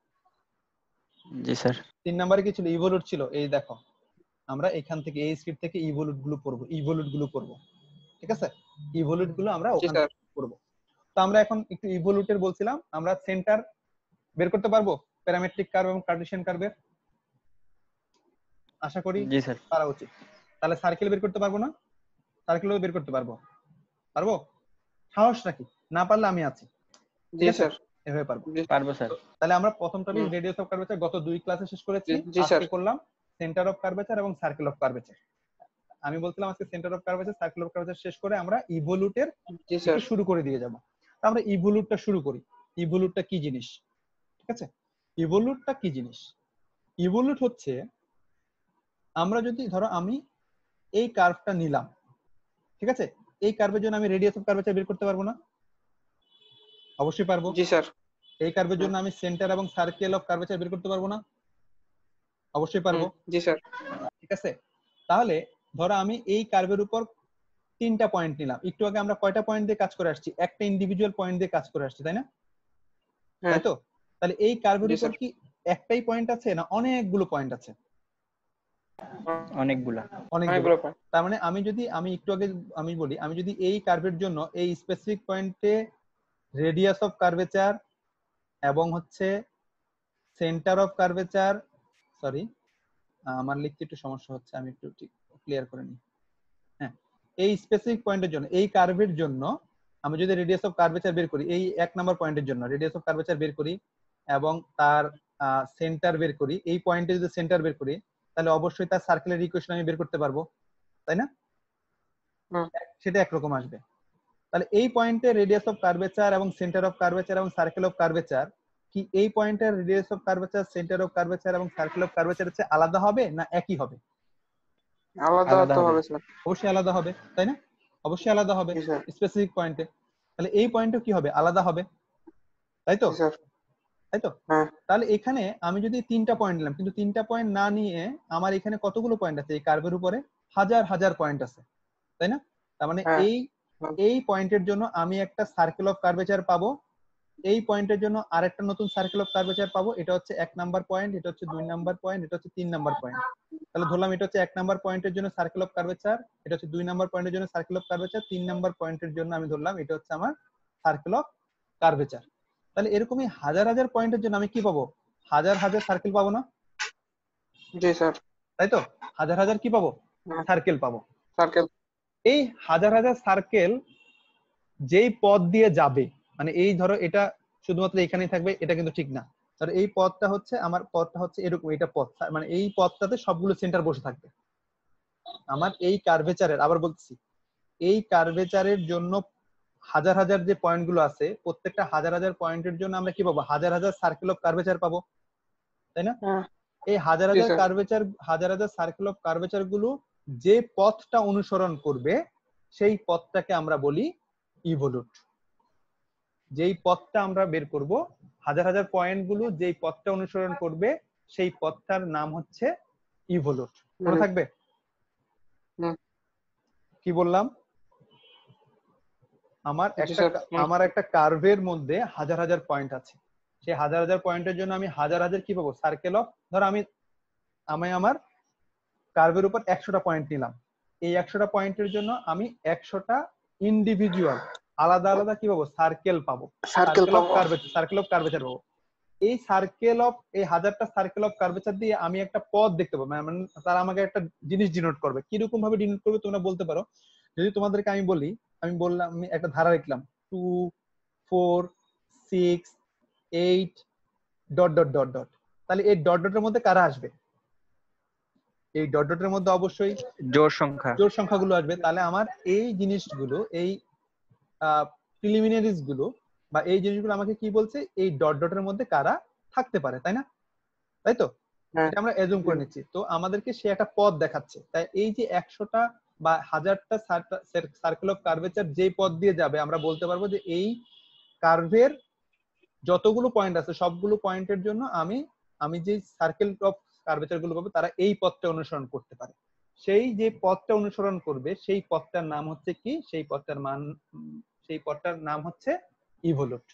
জি স্যার। 3 নম্বরে কি ছিল, ইভলিউট ছিল। এই দেখো আমরা এখান থেকে এই স্ক্রিপ্ট থেকে ইভলিউট গুলো পড়বো, ঠিক আছে? ইভলিউট গুলো আমরা জি ওখান স্যার। থেকে পড়বো। তো আমরা এখন একটু ইভলিউটের বলছিলাম, আমরা সেন্টার বের করতে পারবো প্যারামেট্রিক কার্ভ এবং কার্টেসিয়ান কার্ভের, আশা করি জি স্যার। পারা উচিত। তাহলে সার্কেল বের করতে পারবো না? সার্কেলও বের করতে পারবো, পারবো? সাহস রাখি, না পারলে আমি আছি, জি ঠিক আছে? স্যার। এভাবে পারবো। পারবো স্যার। তাহলে আমরা প্রথম টপিক রেডিয়াস অফ কার্ভেচার গত 2 ক্লাসে শেষ করেছি। জি স্যার। আজকে করলাম সেন্টার অফ কার্ভেচার এবং সার্কেল অফ কার্ভেচার। আমি বলছিলাম আজকে centre of curvature, circle of curvature শেষ করে আমরা ইভলিউটের জি স্যার। শুরু করে দিয়ে যাব। আমরা ইভলিউটটা শুরু করি। ইভলিউটটা কি জিনিস, ঠিক আছে? ইভলিউটটা কি জিনিস? ইভলিউট হচ্ছে, আমরা যদি ধরো আমি এই কার্ভটা নিলাম, ঠিক আছে? এই কার্ভের জন্য আমি রেডিয়াস অফ কার্ভেচার বের করতে পারবো না? অবশ্যই পারবো। জি স্যার। এই কার্ভের জন্য আমি সেন্টার এবং সার্কেল অফ কার্ভেচার বের করতে পারবো না? অবশ্যই পারবো। জি স্যার। ঠিক আছে? তাহলে ধরো আমি এই কার্ভের উপর 3টা পয়েন্ট নিলাম। একটু আগে আমরা কয়টা পয়েন্ট দিয়ে কাজ করে আসছি, একটা ইন্ডিভিজুয়াল পয়েন্ট দিয়ে কাজ করে আসছি, তাই না? তাই তো? তাহলে এই কার্ভের উপর কি একটাই পয়েন্ট আছে না অনেকগুলো পয়েন্ট আছে? অনেকগুলা। তার মানে আমি একটু আগে আমি বলি, আমি যদি এই কার্ভের জন্য এই স্পেসিফিক পয়েন্টে রেডিয়াস অফ কার্ভেচার এবং হচ্ছে সেন্টার অফ কার্ভেচার, সরি আমার লিখতে একটু সমস্যা হচ্ছে, আমি একটু ঠিক ক্লিয়ার করে নিই। হ্যাঁ, এই স্পেসিফিক পয়েন্টের জন্য, এই কার্ভের জন্য আমি যদি রেডিয়াস অফ কার্ভেচার বের করি, এই 1 নাম্বার পয়েন্টের জন্য রেডিয়াস অফ কার্ভেচার বের করি এবং তার সেন্টার বের করি, এই পয়েন্টে যদি সেন্টার বের করি, তাহলে অবশ্যই তার সার্কেলের ইকুয়েশন আমি বের করতে পারবো, তাই না? সেটা একরকম আসবে। তাহলে এই পয়েন্টে রেডিয়াস অফ কার্ভেচার এবং সেন্টার অফ কার্ভেচার এবং সার্কেল অফ কার্ভেচার কি, এই পয়েন্টের radius of curvature, centre of curvature এবং সার্কেল অফ কার্ভেচার হচ্ছে আলাদা হবে না একই হবে? আলাদা হবে স্যার। অবশ্যই আলাদা হবে, তাই না? অবশ্যই আলাদা হবে স্পেসিফিক পয়েন্টে। তাহলে এই পয়েন্টও কি হবে, আলাদা হবে, তাই তো? তাই তো? তাহলে এখানে আমি যদি 3টা পয়েন্ট নিলাম, কিন্তু 3টা পয়েন্ট না নিয়ে আমার এখানে কতগুলো পয়েন্ট আছে এই কার্ভের উপরে, হাজার হাজার পয়েন্ট আছে, তাই না? তার মানে এই পয়েন্টের জন্য আমি একটা সার্কেল অফ কার্ভেচার পাবো, এই পয়েন্টের জন্য আরেকটা নতুন সার্কেল অফ কার্ভেচার পাবো। এটা হচ্ছে 1 নাম্বার পয়েন্ট, এটা হচ্ছে 2 নাম্বার পয়েন্ট, এটা হচ্ছে 3 নাম্বার পয়েন্ট। তাহলে ধরলাম এটা হচ্ছে 1 নাম্বার পয়েন্টের জন্য সার্কেল অফ কার্ভেচার, এটা হচ্ছে 2 নাম্বার পয়েন্টের জন্য সার্কেল অফ কার্ভেচার, 3 নাম্বার পয়েন্টের জন্য আমি ধরলাম এটা হচ্ছে আমার সার্কেল অফ কার্ভেচার। তাহলে এরকমই হাজার হাজার পয়েন্টের জন্য আমি কি পাবো, হাজার হাজার সার্কেল পাবো না? জি স্যার। তাই তো? হাজার হাজার কি পাবো, সার্কেল পাবো। সার্কেল। এই হাজার হাজার সার্কেল যেই পথ দিয়ে যাবে, মানে এই ধরো এটা শুধুমাত্র এখানেই থাকবে, এটা কিন্তু ঠিক না। ধরো এই পথটা হচ্ছে আমার, পথটা হচ্ছে এরকম, এটা পথ, মানে এই পথটাতে সবগুলো সেন্টার বসে থাকবে। আমার এই কার্ভেচারের, আবার বলতেছি, এই কার্ভেচারের জন্য হাজার হাজার যে পয়েন্ট গুলো আছে, প্রত্যেকটা হাজার হাজার পয়েন্টের জন্য আমরা কি পাবো? হাজার হাজার সার্কেল অফ কার্ভেচার পাবো, তাই না? হ্যাঁ এই হাজার জি হাজার স্যার কার্ভেচার, হাজার হাজার সার্কেল অফ কার্ভেচার গুলো যে পথটা অনুসরণ করবে সেই পথটাকে আমরা বলি ইভলিউট। যেই পথটা আমরা বের করব, হাজার হাজার পয়েন্ট গুলো যেই পথটা অনুসরণ করবে সেই পথটার নাম হচ্ছে ইভলিউট। মনে থাকবে হুম। কি বললাম? জি স্যার আমার একটা কার্ভের মধ্যে হাজার হাজার পয়েন্ট আছে, সেই হাজার হাজার পয়েন্টের জন্য আমি হাজার হাজার কি পাবো? সার্কেল অফ, ধর আমি আমার কার্ভের উপর 100টা পয়েন্ট নিলাম, এই 100টা পয়েন্টের জন্য আমি 100টা ইন্ডিভিজুয়াল আলাদা আলাদা কি পাবো? সার্কেল পাবো, সার্কেল সার্কেল অফ পাবো কার্ভেচার, সার্কেল অফ কার্ভেচার পাবো। এই সার্কেল অফ, এই হাজারটা সার্কেল অফ কার্ভেচার দিয়ে আমি একটা পথ দেখতে পাবো, মানে তারা আমাকে একটা জিনিস ডিনোট করবে। কিরকম ভাবে ডিনোট করবে তোমরা বলতে পারো? যদি তোমাদেরকে আমি বলি, আমি বললাম, আমি একটা ধারা লিখলাম 2 4 6 8 ডট ডট ডট ডট, তাহলে এই ডট ডটের মধ্যে কারা আসবে? এই ডট ডটের মধ্যে অবশ্যই জোড় সংখ্যা। জোড় সংখ্যাগুলো আসবে। তাহলে আমার এই জিনিসগুলো, এই প্রিলিমিনারিজ গুলো বা এই জিনিসগুলো আমাকে কি বলছে? এই ডট ডটের মধ্যে কারা থাকতে পারে, তাই না? তাই তো, হ্যাঁ এটা আমরা এজুম করে নিচ্ছি। তো আমাদেরকে সে একটা পথ দেখাচ্ছে, তাই এই যে 100টা বা 1000টা সার্কেল অফ কার্ভেচার যেই পথ দিয়ে যাবে, আমরা বলতে পারবো যে এই কার্ভের যতগুলো পয়েন্ট আছে সবগুলো পয়েন্টের জন্য আমি যে সার্কেল অফ কার্ভেচার গুলো পাবো তারা এই পথটা অনুসরণ করতে পারে। সেই যে পথটা অনুসরণ করবে সেই পথটার নাম হচ্ছে কি? সেই পথটার নাম হচ্ছে ইভলিউট।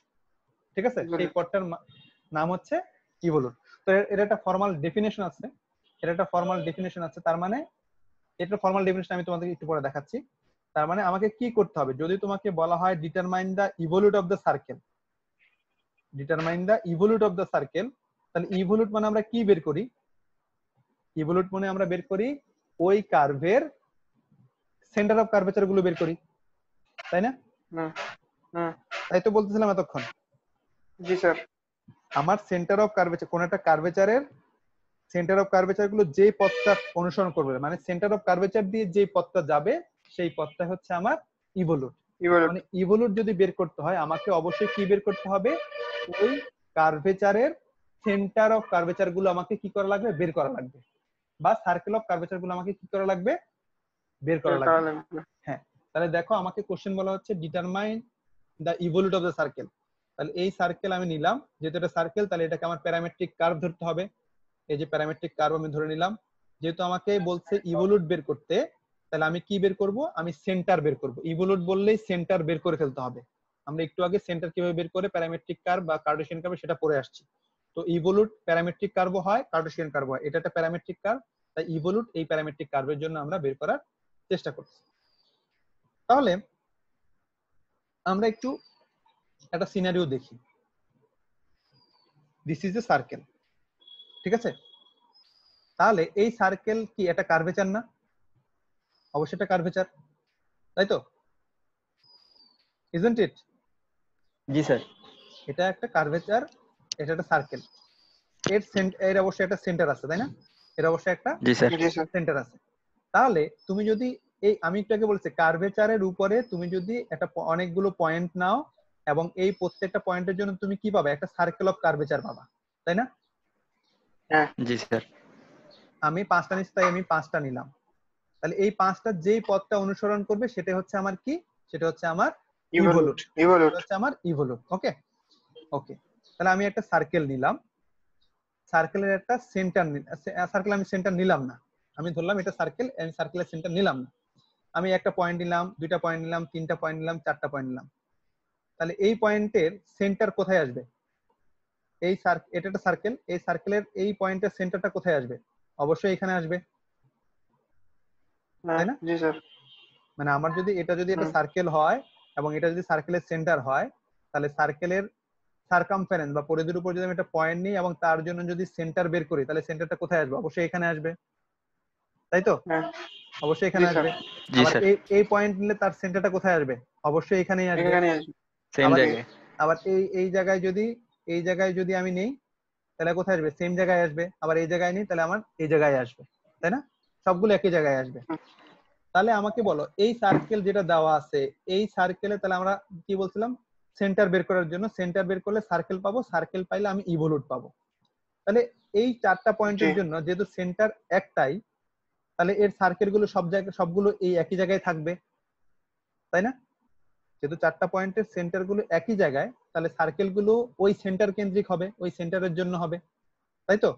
ঠিক আছে, সেই পথটার নাম হচ্ছে ইভলিউট। তো এর একটা ফর্মাল ডেফিনেশন আছে, তার মানে এটা ফর্মাল ডেফিনেশন আমি তোমাদেরকে একটু পরে দেখাচ্ছি। তার মানে আমাকে কি করতে হবে? যদি তোমাকে বলা হয় determine the evolute of the circle, তাহলে ইভলিউট মানে আমরা কি বের করি? ইভলিউট মানে আমরা বের করি ওই কার্ভের সেন্টার অফ কার্ভেচার গুলো বের করি, তাই না? তাই তো বলতেছিলাম এতক্ষণ। জি স্যার আমার সেন্টার অফ কার্ভেচার, কোন একটা কার্ভেচারের সেন্টার অফ কার্ভেচার গুলো যে পথটা অনুসরণ করবে, মানে সেন্টার অফ কার্ভেচার দিয়ে যে পথটা যাবে সেই পথটা হচ্ছে আমার ইভলিউট। মানে ইভলিউট যদি বের করতে হয় আমাকে অবশ্যই কি বের করতে হবে? ওই কার্ভেচারের সেন্টার অফ কার্ভেচার গুলো আমাকে কি করা লাগবে? বের করা লাগবে, বা সার্কেল অফ কার্ভেচার গুলো আমাকে কি করা লাগবে? বের করা লাগবে। হ্যাঁ, তাহলে দেখো আমাকে কোশ্চেন বলা হচ্ছে determine the evolute of the circle. তাহলে এই সার্কেল আমি নিলাম, যেহেতু এটা সার্কেল তাহলে এটাকে আমার প্যারামেট্রিক কার্ভ ধরতে হবে। এই যে প্যারামেট্রিক কার্ভ আমি ধরে নিলাম। যেহেতু আমাকে বলছে ইভলিউট বের করতে, তাহলে আমি কি বের করব? আমি সেন্টার বের করব। ইভলিউট বললেই সেন্টার বের করে ফেলতে হবে। আমরা একটু আগে সেন্টার কিভাবে বের করে প্যারামেট্রিক কার্ভ বা কার্টেসিয়ান কার্ভ সেটা পড়ে আসছি। তো ইভলিউট প্যারামেট্রিক কার্ভ হয়, কার্টেসিয়ান কার্ভ হয়, এটা একটা প্যারামেট্রিক কার্ভ, তাই ইভলিউট এই প্যারামেট্রিক কার্ভের জন্য আমরা বের করার চেষ্টা করছি। তাহলে আমরা একটু একটা সিনারিও দেখি। দিস ইজ এ সার্কেল, ঠিক আছে? তাহলে এই সার্কেল কি একটা কার্ভেচার না? অবশ্যই এটা কার্ভেচার, তাই তো? Isn't it? G sir. এটা একটা কার্ভেচার, এটা একটা সার্কেল, এর অবশ্যই একটা সেন্টার আছে, তাই না? এর অবশ্যই একটা জি স্যার। সেন্টার আছে। তাহলে তুমি যদি এই, আমি একটু আগে বলছি কার্ভেচারের উপরে তুমি যদি একটা অনেকগুলো পয়েন্ট নাও এবং এই প্রত্যেকটা পয়েন্টের জন্য তুমি কি পাবে? একটা সার্কেল অফ কার্ভেচার পাবা, তাই না? হ্যাঁ জি স্যার। আমি 5টা নিচ্ছি, তাই আমি 5টা নিলাম। তাহলে এই 5টা যেই পথটা অনুসরণ করবে সেটা হচ্ছে আমার কি? সেটা হচ্ছে আমার ইভলিউট। ইভলিউট হচ্ছে আমার ইভলিউট। ওকে ওকে, তাহলে আমি একটা সার্কেল নিলাম, সার্কেলের একটা সেন্টার, সার্কেল আমি সেন্টার নিলাম না, আমি ধরলাম এটা সার্কেল, আমি সার্কেলের সেন্টার নিলাম না। আমি একটা পয়েন্ট নিলাম, 2টা পয়েন্ট নিলাম, 3টা পয়েন্ট নিলাম, 4টা পয়েন্ট নিলাম। তাহলে এই পয়েন্টের সেন্টার কোথায় আসবে? এই এটা একটা সার্কেল, এই সার্কেলের এই পয়েন্টের সেন্টারটা কোথায় আসবে? অবশ্যই এখানে আসবে, তাই না? জি স্যার মানে আমার যদি এটা যদি একটা সার্কেল হয় এবং এটা যদি সার্কেলের সেন্টার হয়, তাহলে সার্কেলের সার্কামফারেন্স বা পরিধির উপর যদি আমি একটা পয়েন্ট নিই এবং তার জন্য যদি সেন্টার বের করি, তাহলে সেন্টারটা কোথায় আসবে? অবশ্যই এখানে আসবে, তাই তো? অবশ্যই এখানে আসবে। আবার এই পয়েন্ট নিলে তার সেন্টারটা কোথায় আসবে? অবশ্যই এখানেই আসবে, সেম জায়গায়। আবার এই জায়গায় যদি আমি নেই তাহলে কোথায় আসবে? সেম জায়গায় আসবে। আবার এই জায়গায় নেই তাহলে আমার এই জায়গায় আসবে, তাই না? সবগুলো একই জায়গায় আসবে। তাহলে আমাকে বলো এই সার্কেল যেটা দেওয়া আছে, এই সার্কেলে তাহলে আমরা কি বলছিলাম, সেন্টার বের করার জন্য, সেন্টার বের করলে সার্কেল পাবো, সার্কেল পাইলে আমি ইভলিউট পাবো। তাহলে এই 4টা পয়েন্টের জন্য যেহেতু সেন্টার একটাই, তাহলে এর সার্কেল গুলো সব জায়গায়, সবগুলো এই একই জায়গায় থাকবে, তাই না? যেহেতু 4টা পয়েন্টের সেন্টার গুলো একই জায়গায়, তাহলে সার্কেল গুলো ওই সেন্টার কেন্দ্রিক হবে, ওই সেন্টারের জন্য হবে, তাই তো?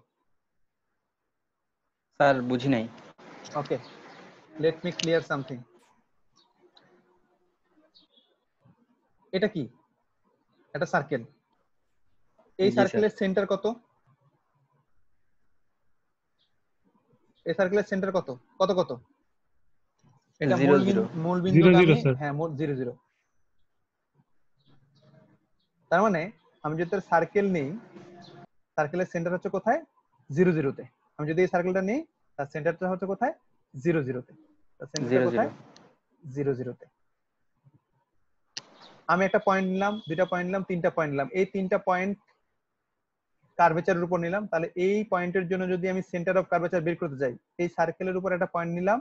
স্যার বুঝি নাই। ওকে, লেট মি ক্লিয়ার সামথিং। এটা কি? এটা সার্কেল। এই জি, স্যার। সার্কেলের সেন্টার কত? এই সার্কেলের সেন্টার কত কত কত? এটা 0 0 মূল 0 বিন্দুগামী, 0 স্যার। হ্যাঁ 0 0। তার মানে আমি যদি সার্কেল নেই, সার্কেলের সেন্টার হচ্ছে কোথায়? 0 0 তে। আমি যদি এই সার্কেলটা নেই, তার সেন্টারটা হচ্ছে কোথায়? 0 0 তে। তার সেন্টারটা 0 কোথায়? 0 0 তে। আমি একটা পয়েন্ট নিলাম, দুইটা পয়েন্ট নিলাম, তিনটা পয়েন্ট নিলাম, এই তিনটা পয়েন্ট কার্ভেচারের উপর নিলাম। তাহলে এই পয়েন্টের জন্য যদি আমি সেন্টার অফ কার্ভেচার বের করতে যাই, এই সার্কেলের উপর একটা পয়েন্ট নিলাম,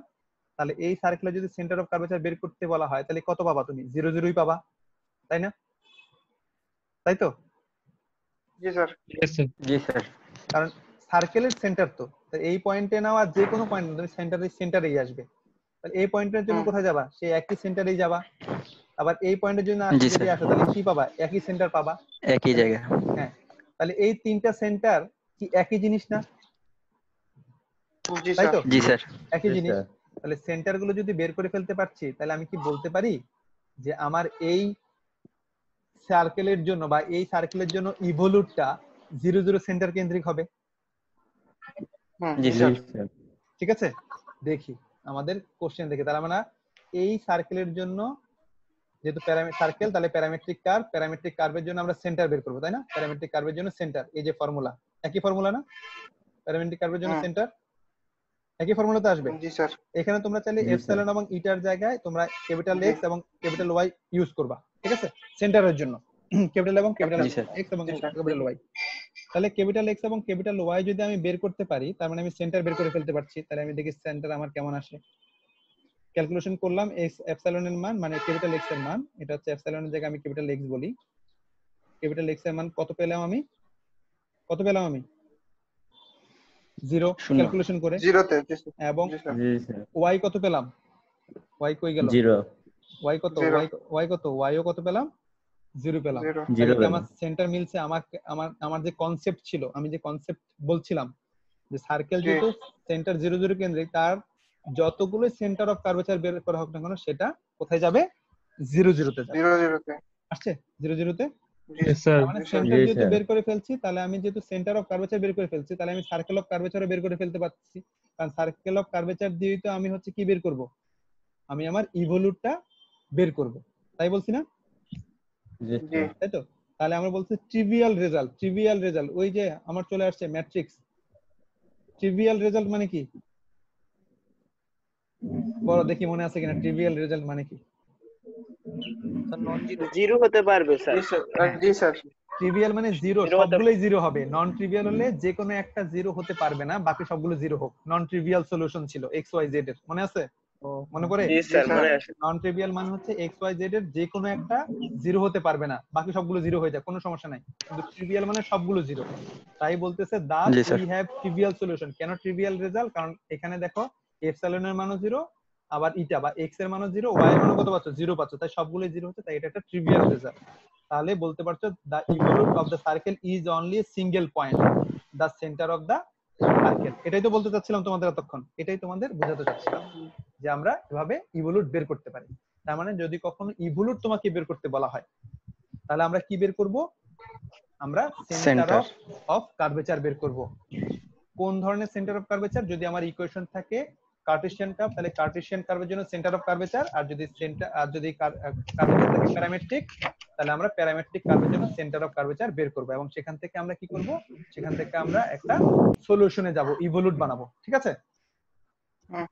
তাহলে এই সার্কেলে যদি সেন্টার অফ কার্ভেচার বের করতে বলা হয়, তাহলে কত পাবা তুমি? 0 0ই পাবা, তাই না? তাই তো? জি স্যার। Yes, sir. জি স্যার। কারণ সার্কেলের সেন্টার তো, এই পয়েন্টে নাও আর যে কোনো পয়েন্ট তুমি সেন্টারেই আসবে। তাহলে এই পয়েন্টের জন্য কোথায় যাবা? সেই একই সেন্টারেই যাবা। আবার এই পয়েন্টের জন্য জি যদি স্যার। আসো, তাহলে কি পাবা? একই সেন্টার পাবা। একই জায়গা। হ্যাঁ, তাহলে এই তিনটা সেন্টার কি একই জিনিস না? জি তাই স্যার। তো? জি স্যার। একই জিনিস। তাহলে সেন্টার গুলো যদি বের করে ফেলতে পারছি, তাহলে আমি কি বলতে পারি যে আমার এই সার্কেলের জন্য বা এই সার্কেলের জন্য ইভলিউটটা 0 0 সেন্টার কেন্দ্রিক হবে। জি স্যার। ঠিক আছে, দেখি আমাদের কোশ্চেন দেখে। তাহলে আমরা এই সার্কেলের জন্য, যেহেতু সার্কেল, তাহলে প্যারামেট্রিক কার্ভ, প্যারামেট্রিক কার্ভের জন্য আমরা সেন্টার বের করবো, তাই না? প্যারামেট্রিক কার্ভের জন্য সেন্টার, এই যে ফর্মুলা, একই ফর্মুলা না? প্যারামেট্রিক কার্ভের জন্য সেন্টার একই ফর্মুলাতে আসবে। জি স্যার। এখানে তোমরা চাইলে এপসাইলন এবং ইটার জায়গায় তোমরা ক্যাপিটাল এক্স এবং ক্যাপিটাল ওয়াই ইউজ করবা, ঠিক আছে? সেন্টারের জন্য ক্যাপিটাল এবং ক্যাপিটাল জি স্যার। এক্স এবং ক্যাপিটাল ওয়াই। তাহলে ক্যাপিটাল এক্স এবং ক্যাপিটাল ওয়াই যদি আমি বের করতে পারি, তার মানে আমি সেন্টার বের করে ফেলতে পারছি। তাহলে আমি দেখি সেন্টার আমার কেমন আসে। ক্যালকুলেশন করলাম, এপসাইলনের মান মানে ক্যাপিটাল এক্স এর মান, এটা হচ্ছে এপসাইলনের জায়গায় আমি ক্যাপিটাল এক্স বলি। ক্যাপিটাল এক্স এর মান কত পেলাম আমি? কত পেলাম আমি? 0 শূন্য। ক্যালকুলেশন করে। 0 তে। এবং জি স্যার। ওয়াই কত পেলাম? ওয়াই কই গেল? 0 ওয়াই কত? Zero. ওয়াই কত? ওয়াইও কত পেলাম? 0 পেলাম। 0 তাহলে কি পেলাম। আমার সেন্টার মিলছে? আমার যে কনসেপ্ট ছিল, আমি যে কনসেপ্ট বলছিলাম যে সার্কেল জি। যেহেতু সেন্টার 0 0 কেন্দ্রিক, তার যতগুলো সেন্টার অফ কার্ভেচার বের করা হোক না কেন, সেটা কোথায় যাবে? 0 0 তে যাবে। 0 0 তে। আসছে 0 0 তে? Yes, sir. মানে জি স্যার। সেন্টার জি, যেহেতু স্যার। বের করে ফেলছি, তাহলে আমি যেহেতু সেন্টার অফ কার্ভেচার বের করে ফেলছি, তাহলে আমি সার্কেল অফ কার্ভেচারও বের করে ফেলতে পারছি। কারণ সার্কেল অফ কার্ভেচার দিয়েই তো আমি হচ্ছে কি বের করব? আমি আমার ইভলিউটটা বের করব, তাই বলছি না? জি, জি। তাই তো? তাহলে আমরা বলছি ট্রিভিয়াল রেজাল্ট। ট্রিভিয়াল রেজাল্ট ওই যে আমার চলে আসছে ম্যাট্রিক্স। ট্রিভিয়াল রেজাল্ট মানে কি? বড় দেখি মনে আছে কিনা, ট্রিভিয়াল রেজাল্ট মানে কি? জিরো হতে পারবে স্যার। জি স্যার। ট্রিভিয়াল মানে জিরো, Zero হতে- সবগুলোই জিরো হবে। নন ট্রিভিয়াল হলে যে কোনো একটা জিরো হতে পারবে না, বাকি সবগুলো জিরো হোক। নন ট্রিভিয়াল সলিউশন ছিল এক্স ওয়াই জেড এর, মনে আছে? মনে পড়ে? জি স্যার, স্যার। মনে আছে। নন ট্রিভিয়াল মানে হচ্ছে এক্স ওয়াই জেড এর যে কোনো একটা জিরো হতে পারবে না, বাকি সবগুলো জিরো হয়ে যায়, কোনো সমস্যা নাই। কিন্তু ট্রিভিয়াল মানে সবগুলো জিরো। তাই বলতেছে Das ji, sir. We have trivial solution. কেন ট্রিভিয়াল রেজাল্ট? কারণ এখানে দেখো এপসাইলন এর মানও জিরো, আবার ইটা বা এক্স এর মানও জিরো, ওয়াই এর মানও কত পাচ্ছ? জিরো পাচ্ছ। তাই সবগুলো জিরো হচ্ছে, তাই এটা একটা ট্রিভিয়াল রেজাল্ট। তাহলে বলতে পারছো the evolute of the circle is only single point, the centre of the circle. এটাই তো বলতে চাচ্ছিলাম তোমাদের এতক্ষণ, এটাই তোমাদের বোঝাতে চাচ্ছিলাম যে আমরা এভাবে ইভলিউট বের করতে পারি। তার মানে যদি কখনো ইভলিউট তোমাকে বের করতে বলা হয়, তাহলে আমরা কি বের করব? আমরা সেন্টার Center. অফ কার্ভেচার বের করব। কোন ধরনের সেন্টার অফ কার্ভেচার? যদি আমার ইকুয়েশন থাকে কার্টেসিয়ান কার্ভ, তাহলে কার্টেসিয়ান কার্ভের জন্য সেন্টার অফ কার্ভেচার, আর যদি কার্ভেচার থাকে প্যারামেট্রিক, তাহলে আমরা প্যারামেট্রিক কার্ভের জন্য সেন্টার অফ কার্ভেচার বের করব। এবং সেখান থেকে আমরা কি করব? সেখান থেকে আমরা একটা সলিউশনে যাব, ইভলিউট বানাবো। ঠিক আছে?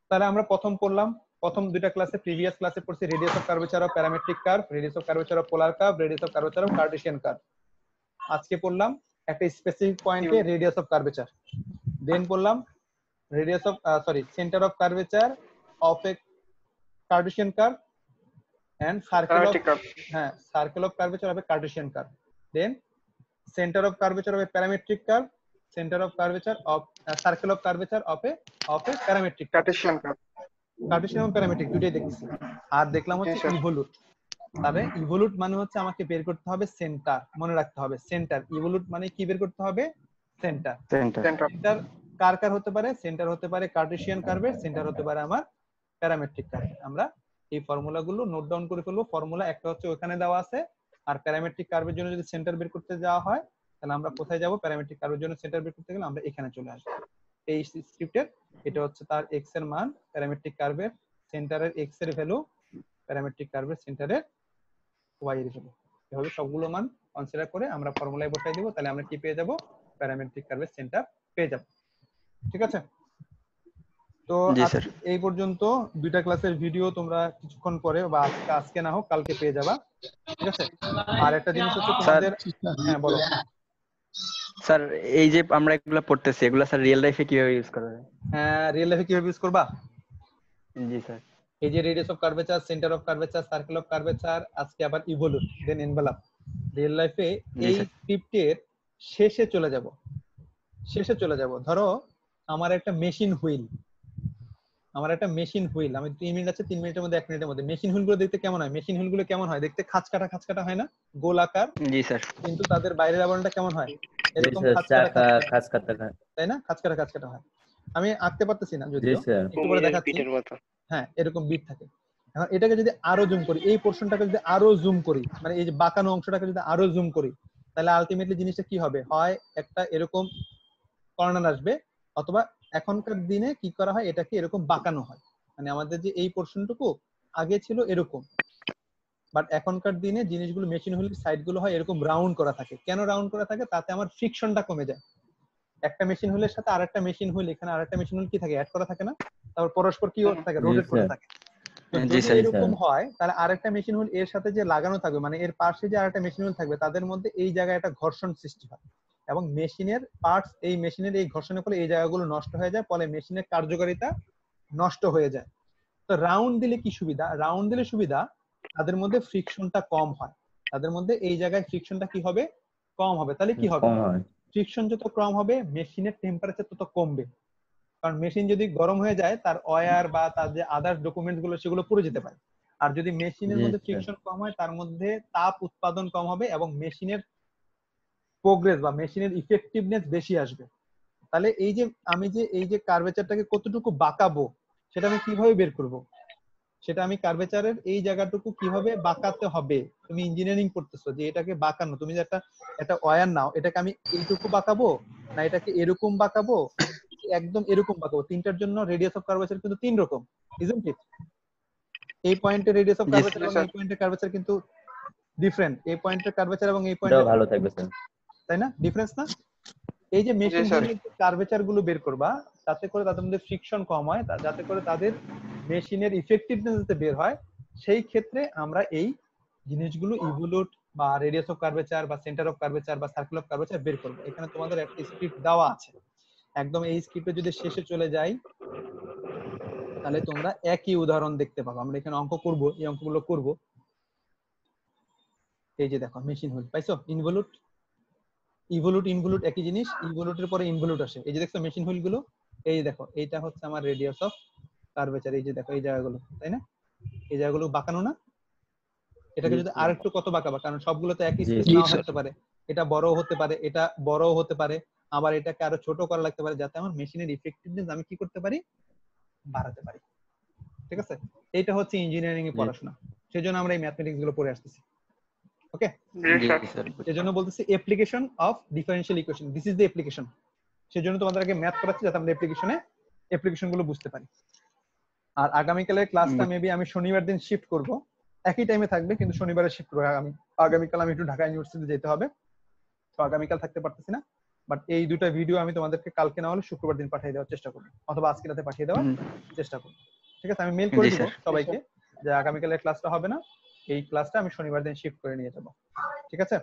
তাহলে আমরা প্রথম পড়লাম, প্রথম দুইটা ক্লাসে, প্রিভিয়াস ক্লাসে পড়ছি radius of curvature of parametric curve, radius of curvature of polar curve, radius of curvature of Cartesian curve. আজকে পড়লাম একটা স্পেসিফিক পয়েন্টে রেডিয়াস অফ কার্ভেচার। দেন পড়লাম radius of centre of curvature of a Cartesian curve and circle of, Parametric curve. হ্যাঁ, circle of curvature হবে Cartesian curve. Then centre of curvature হবে parametric curve, centre of curvature of circle of curvature of a parametric curve. Cartesian curve. Cartesian এবং parametric দুটোই দেখতেছি। আর দেখলাম হচ্ছে Yes, sir. ইভলিউট। তবে ইভলিউট মানে হচ্ছে আমাকে বের করতে হবে সেন্টার, মনে রাখতে হবে সেন্টার। ইভলিউট মানে কি বের করতে হবে? সেন্টার। Centre Center. সেন্টার কার কার হতে পারে? সেন্টার হতে পারে কার্টেসিয়ান কার্ভের, সেন্টার হতে পারে আমার প্যারামেট্রিক কার্ভ। আমরা এই ফর্মুলাগুলো নোট ডাউন করে ফেলবো। ফর্মুলা একটা হচ্ছে ওখানে দেওয়া আছে, আর প্যারামেট্রিক কার্ভের জন্য যদি সেন্টার বের করতে যাওয়া হয় তাহলে আমরা কোথায় যাব? প্যারামেট্রিক কার্ভের জন্য সেন্টার বের করতে গেলে আমরা এখানে চলে আসবো। এই স্ক্রিপ্টের এটা হচ্ছে তার এক্স এর মান, প্যারামেট্রিক কার্ভের সেন্টারের এক্স এর ভ্যালু, প্যারামেট্রিক কার্ভের সেন্টারের ওয়াই এর ভ্যালু। এভাবে সবগুলো মান কনসিডার করে আমরা ফর্মুলায় বসাই দেব, তাহলে আমরা কি পেয়ে যাব? প্যারামেট্রিক কার্ভের সেন্টার পেয়ে যাব। ঠিক আছে? তো জি স্যার। এই পর্যন্ত দুইটা ক্লাসের ভিডিও তোমরা কিছুক্ষণ পরে বা আজকে না হোক কালকে পেয়ে যাবা। ঠিক আছে? আর একটা জিনিস হচ্ছে তোমাদের, হ্যাঁ বলো। স্যার এই যে আমরা এগুলো পড়তেছি এগুলো স্যার রিয়েল লাইফে কিভাবে ইউজ করা যায়? হ্যাঁ, রিয়েল লাইফে কিভাবে ইউজ করবা? জি স্যার। এই যে radius of curvature, centre of curvature, circle of curvature, আজকে আবার ইভলিউট, দেন এনভেলপ। রিয়েল লাইফে জি এই স্যার। স্ক্রিপ্টের শেষে চলে যাব। শেষে চলে যাব। ধরো আমার একটা মেশিন হুইল, আমি 3 মিনিট আছে, 3 মিনিটের মধ্যে 1 মিনিটের মধ্যে মেশিন হুইল গুলো দেখতে কেমন হয়? মেশিন হুইল গুলো কেমন হয় দেখতে? খাঁচকাটা হয় না? গোলাকার, জি স্যার। কিন্তু তাদের বাইরের আবরণটা কেমন হয়? জি এরকম স্যার, খাঁচকাটা, চাকা খাসকাটা খায়। তাই না? খাঁচকাটা হয়। আমি আঁকতে পারতেছি না জি যদিও, স্যার। একটু পরে দেখাচ্ছি। পিঠের মতো। হ্যাঁ, এরকম বিট থাকে। এখন এটাকে যদি আরো জুম করি, এই পোরশনটাকে যদি আরো জুম করি, মানে এই যে বাঁকানো অংশটাকে যদি আরো জুম করি, তাহলে আলটিমেটলি জিনিসটা কি হবে? হয় একটা এরকম কর্নার আসবে, অথবা এখনকার দিনে কি করা হয়, এটাকে এরকম বাঁকানো হয়। মানে আমাদের যে এই পোরশনটুকু আগে ছিল এরকম, বাট এখনকার দিনে জিনিসগুলো মেশিন হুইলের সাইড গুলো হয় এরকম রাউন্ড করা থাকে। কেন রাউন্ড করা থাকে? তাতে আমার ফ্রিকশনটা কমে যায়। একটা মেশিন হুইলের সাথে আরেকটা মেশিন হুইল, এখানে আরেকটা মেশিন হুইল কি থাকে? অ্যাড করা থাকে না? তারপর পরস্পর কি থাকে? রোটেট করে স্যার। থাকে। তো জি যদি স্যার। এরকম হয় তাহলে আরেকটা মেশিন হুইল এর সাথে যে লাগানো থাকবে, মানে এর পাশে যে আরেকটা মেশিন হুইল থাকবে, তাদের মধ্যে এই জায়গায় একটা ঘর্ষণ সৃষ্টি হয়, এবং মেশিনের পার্টস, এই মেশিনের এই ঘর্ষণের ফলে এই জায়গাগুলো নষ্ট হয়ে যায়, ফলে মেশিনের কার্যকারিতা নষ্ট হয়ে যায়। তো রাউন্ড দিলে কি সুবিধা? রাউন্ড দিলে সুবিধা, তাদের মধ্যে ফ্রিকশনটা কম হয়, তাদের মধ্যে এই জায়গায় ফ্রিকশনটা কি হবে? কম হবে। তাহলে কি হবে? কম হয়। ফ্রিকশন যত কম হবে মেশিনের টেম্পারেচার তত কমবে। কারণ মেশিন যদি গরম হয়ে যায়, তার ওয়্যার বা তার যে আদার্স ডকুমেন্টস গুলো সেগুলো পুড়ে যেতে পারে। আর যদি মেশিনের জি মধ্যে স্যার। ফ্রিকশন কম হয়, তার মধ্যে তাপ উৎপাদন কম হবে এবং মেশিনের প্রোগ্রেস বা মেশিনের ইফেক্টিভনেস বেশি আসবে। তাহলে এই যে আমি যে এই যে কার্ভেচারটাকে কতটুকু বাঁকাবো, সেটা আমি কিভাবে বের করব? সেটা আমি কার্ভেচারের এই জায়গাটুকু কিভাবে বাঁকাতে হবে। তুমি ইঞ্জিনিয়ারিং করতেছো, যে এটাকে বাঁকানো, তুমি যে একটা ওয়্যার নাও, এটাকে আমি এইটুকু বাঁকাবো, না এটাকে এরকম বাঁকাবো, একদম এরকম বাঁকাবো? তিনটার জন্য রেডিয়াস অফ কার্ভেচার কিন্তু 3 রকম, ইজন্ট ইট? এই পয়েন্টের রেডিয়াস অফ জি কার্ভেচার এবং স্যার। এই পয়েন্টের কার্ভেচার কিন্তু ডিফারেন্ট। এই পয়েন্টের কার্ভেচার এবং এই এটাও পয়েন্টের, ভালো থাকবে স্যার। তাই না? ডিফারেন্স না? এই যে মেশিন স্যার। হুইলের কার্ভেচার গুলো বের করবা, যাতে করে তাদের মধ্যে ফ্রিকশন কম হয়, যাতে করে তাদের মেশিনের ইফেক্টিভনেস যাতে বের হয়, সেই ক্ষেত্রে আমরা এই জিনিসগুলো ইভলিউট বা রেডিয়াস অফ কার্ভেচার বা সেন্টার অফ কার্ভেচার বা সার্কেল অফ কার্ভেচার বের করব। এখানে তোমাদের একটা স্ক্রিপ্ট দেওয়া আছে। একদম এই স্ক্রিপ্টে যদি শেষে চলে যাই, তাহলে তোমরা একই উদাহরণ দেখতে পাবো। আমরা এখানে অঙ্ক করব, এই অঙ্কগুলো করব। এই যে দেখো মেশিন হুইল পাইছো, ইনভলিউট, ইনভলিউট একই জিনিস, ইনভলিউটের পরে ইনভলিউট আসে। এই যে দেখছো মেশিন হুইল গুলো, এই দেখো এইটা হচ্ছে আমার রেডিয়াস অফ কার্ভেচার। এই যে দেখো এই জায়গাগুলো, তাই না? এই জায়গাগুলো বাঁকানো না? এটাকে যদি আর একটু কত বাঁকাবা, কারণ সবগুলো তো একই জি স্পেস জি নাও স্যার। হতে পারে, এটা বড়ও হতে পারে, এটা বড়ও হতে পারে, আবার এটাকে আরো ছোট করা লাগতে পারে, যাতে আমার মেশিনের ইফেক্টিভনেস আমি কি করতে পারি? বাড়াতে পারি। ঠিক আছে? এইটা হচ্ছে ইঞ্জিনিয়ারিং এর জি। পড়াশোনা, সেজন্য আমরা এই ম্যাথমেটিক্স গুলো পড়ে আসতেছি। ওকে, Great, জি sir. স্যার। সেজন্য বলতেছি application of differential equation, this is the application. সেজন্য তোমাদেরকে ম্যাথ করাচ্ছি, যাতে আমরা অ্যাপ্লিকেশন গুলো বুঝতে পারি। আর আগামীকালের ক্লাসটা মেবি আমি শনিবার দিন শিফট করব, একই টাইমে থাকবে কিন্তু শনিবারে শিফট করব। আগামীকাল আমি একটু ঢাকা ইউনিভার্সিটি যেতে হবে, তো আগামীকাল থাকতে পারতেছি না। বাট এই দুটো ভিডিও আমি তোমাদেরকে কালকে না হলে শুক্রবার দিন পাঠিয়ে দেওয়ার চেষ্টা করব, অথবা আজকে রাতে পাঠিয়ে দেওয়ার চেষ্টা করব। ঠিক আছে? আমি মেল করে জি দিব স্যার। সবাইকে যে আগামীকালের ক্লাসটা হবে না, এই ক্লাসটা আমি শনিবার দিন শিফট করে নিয়ে যাব। ঠিক আছে?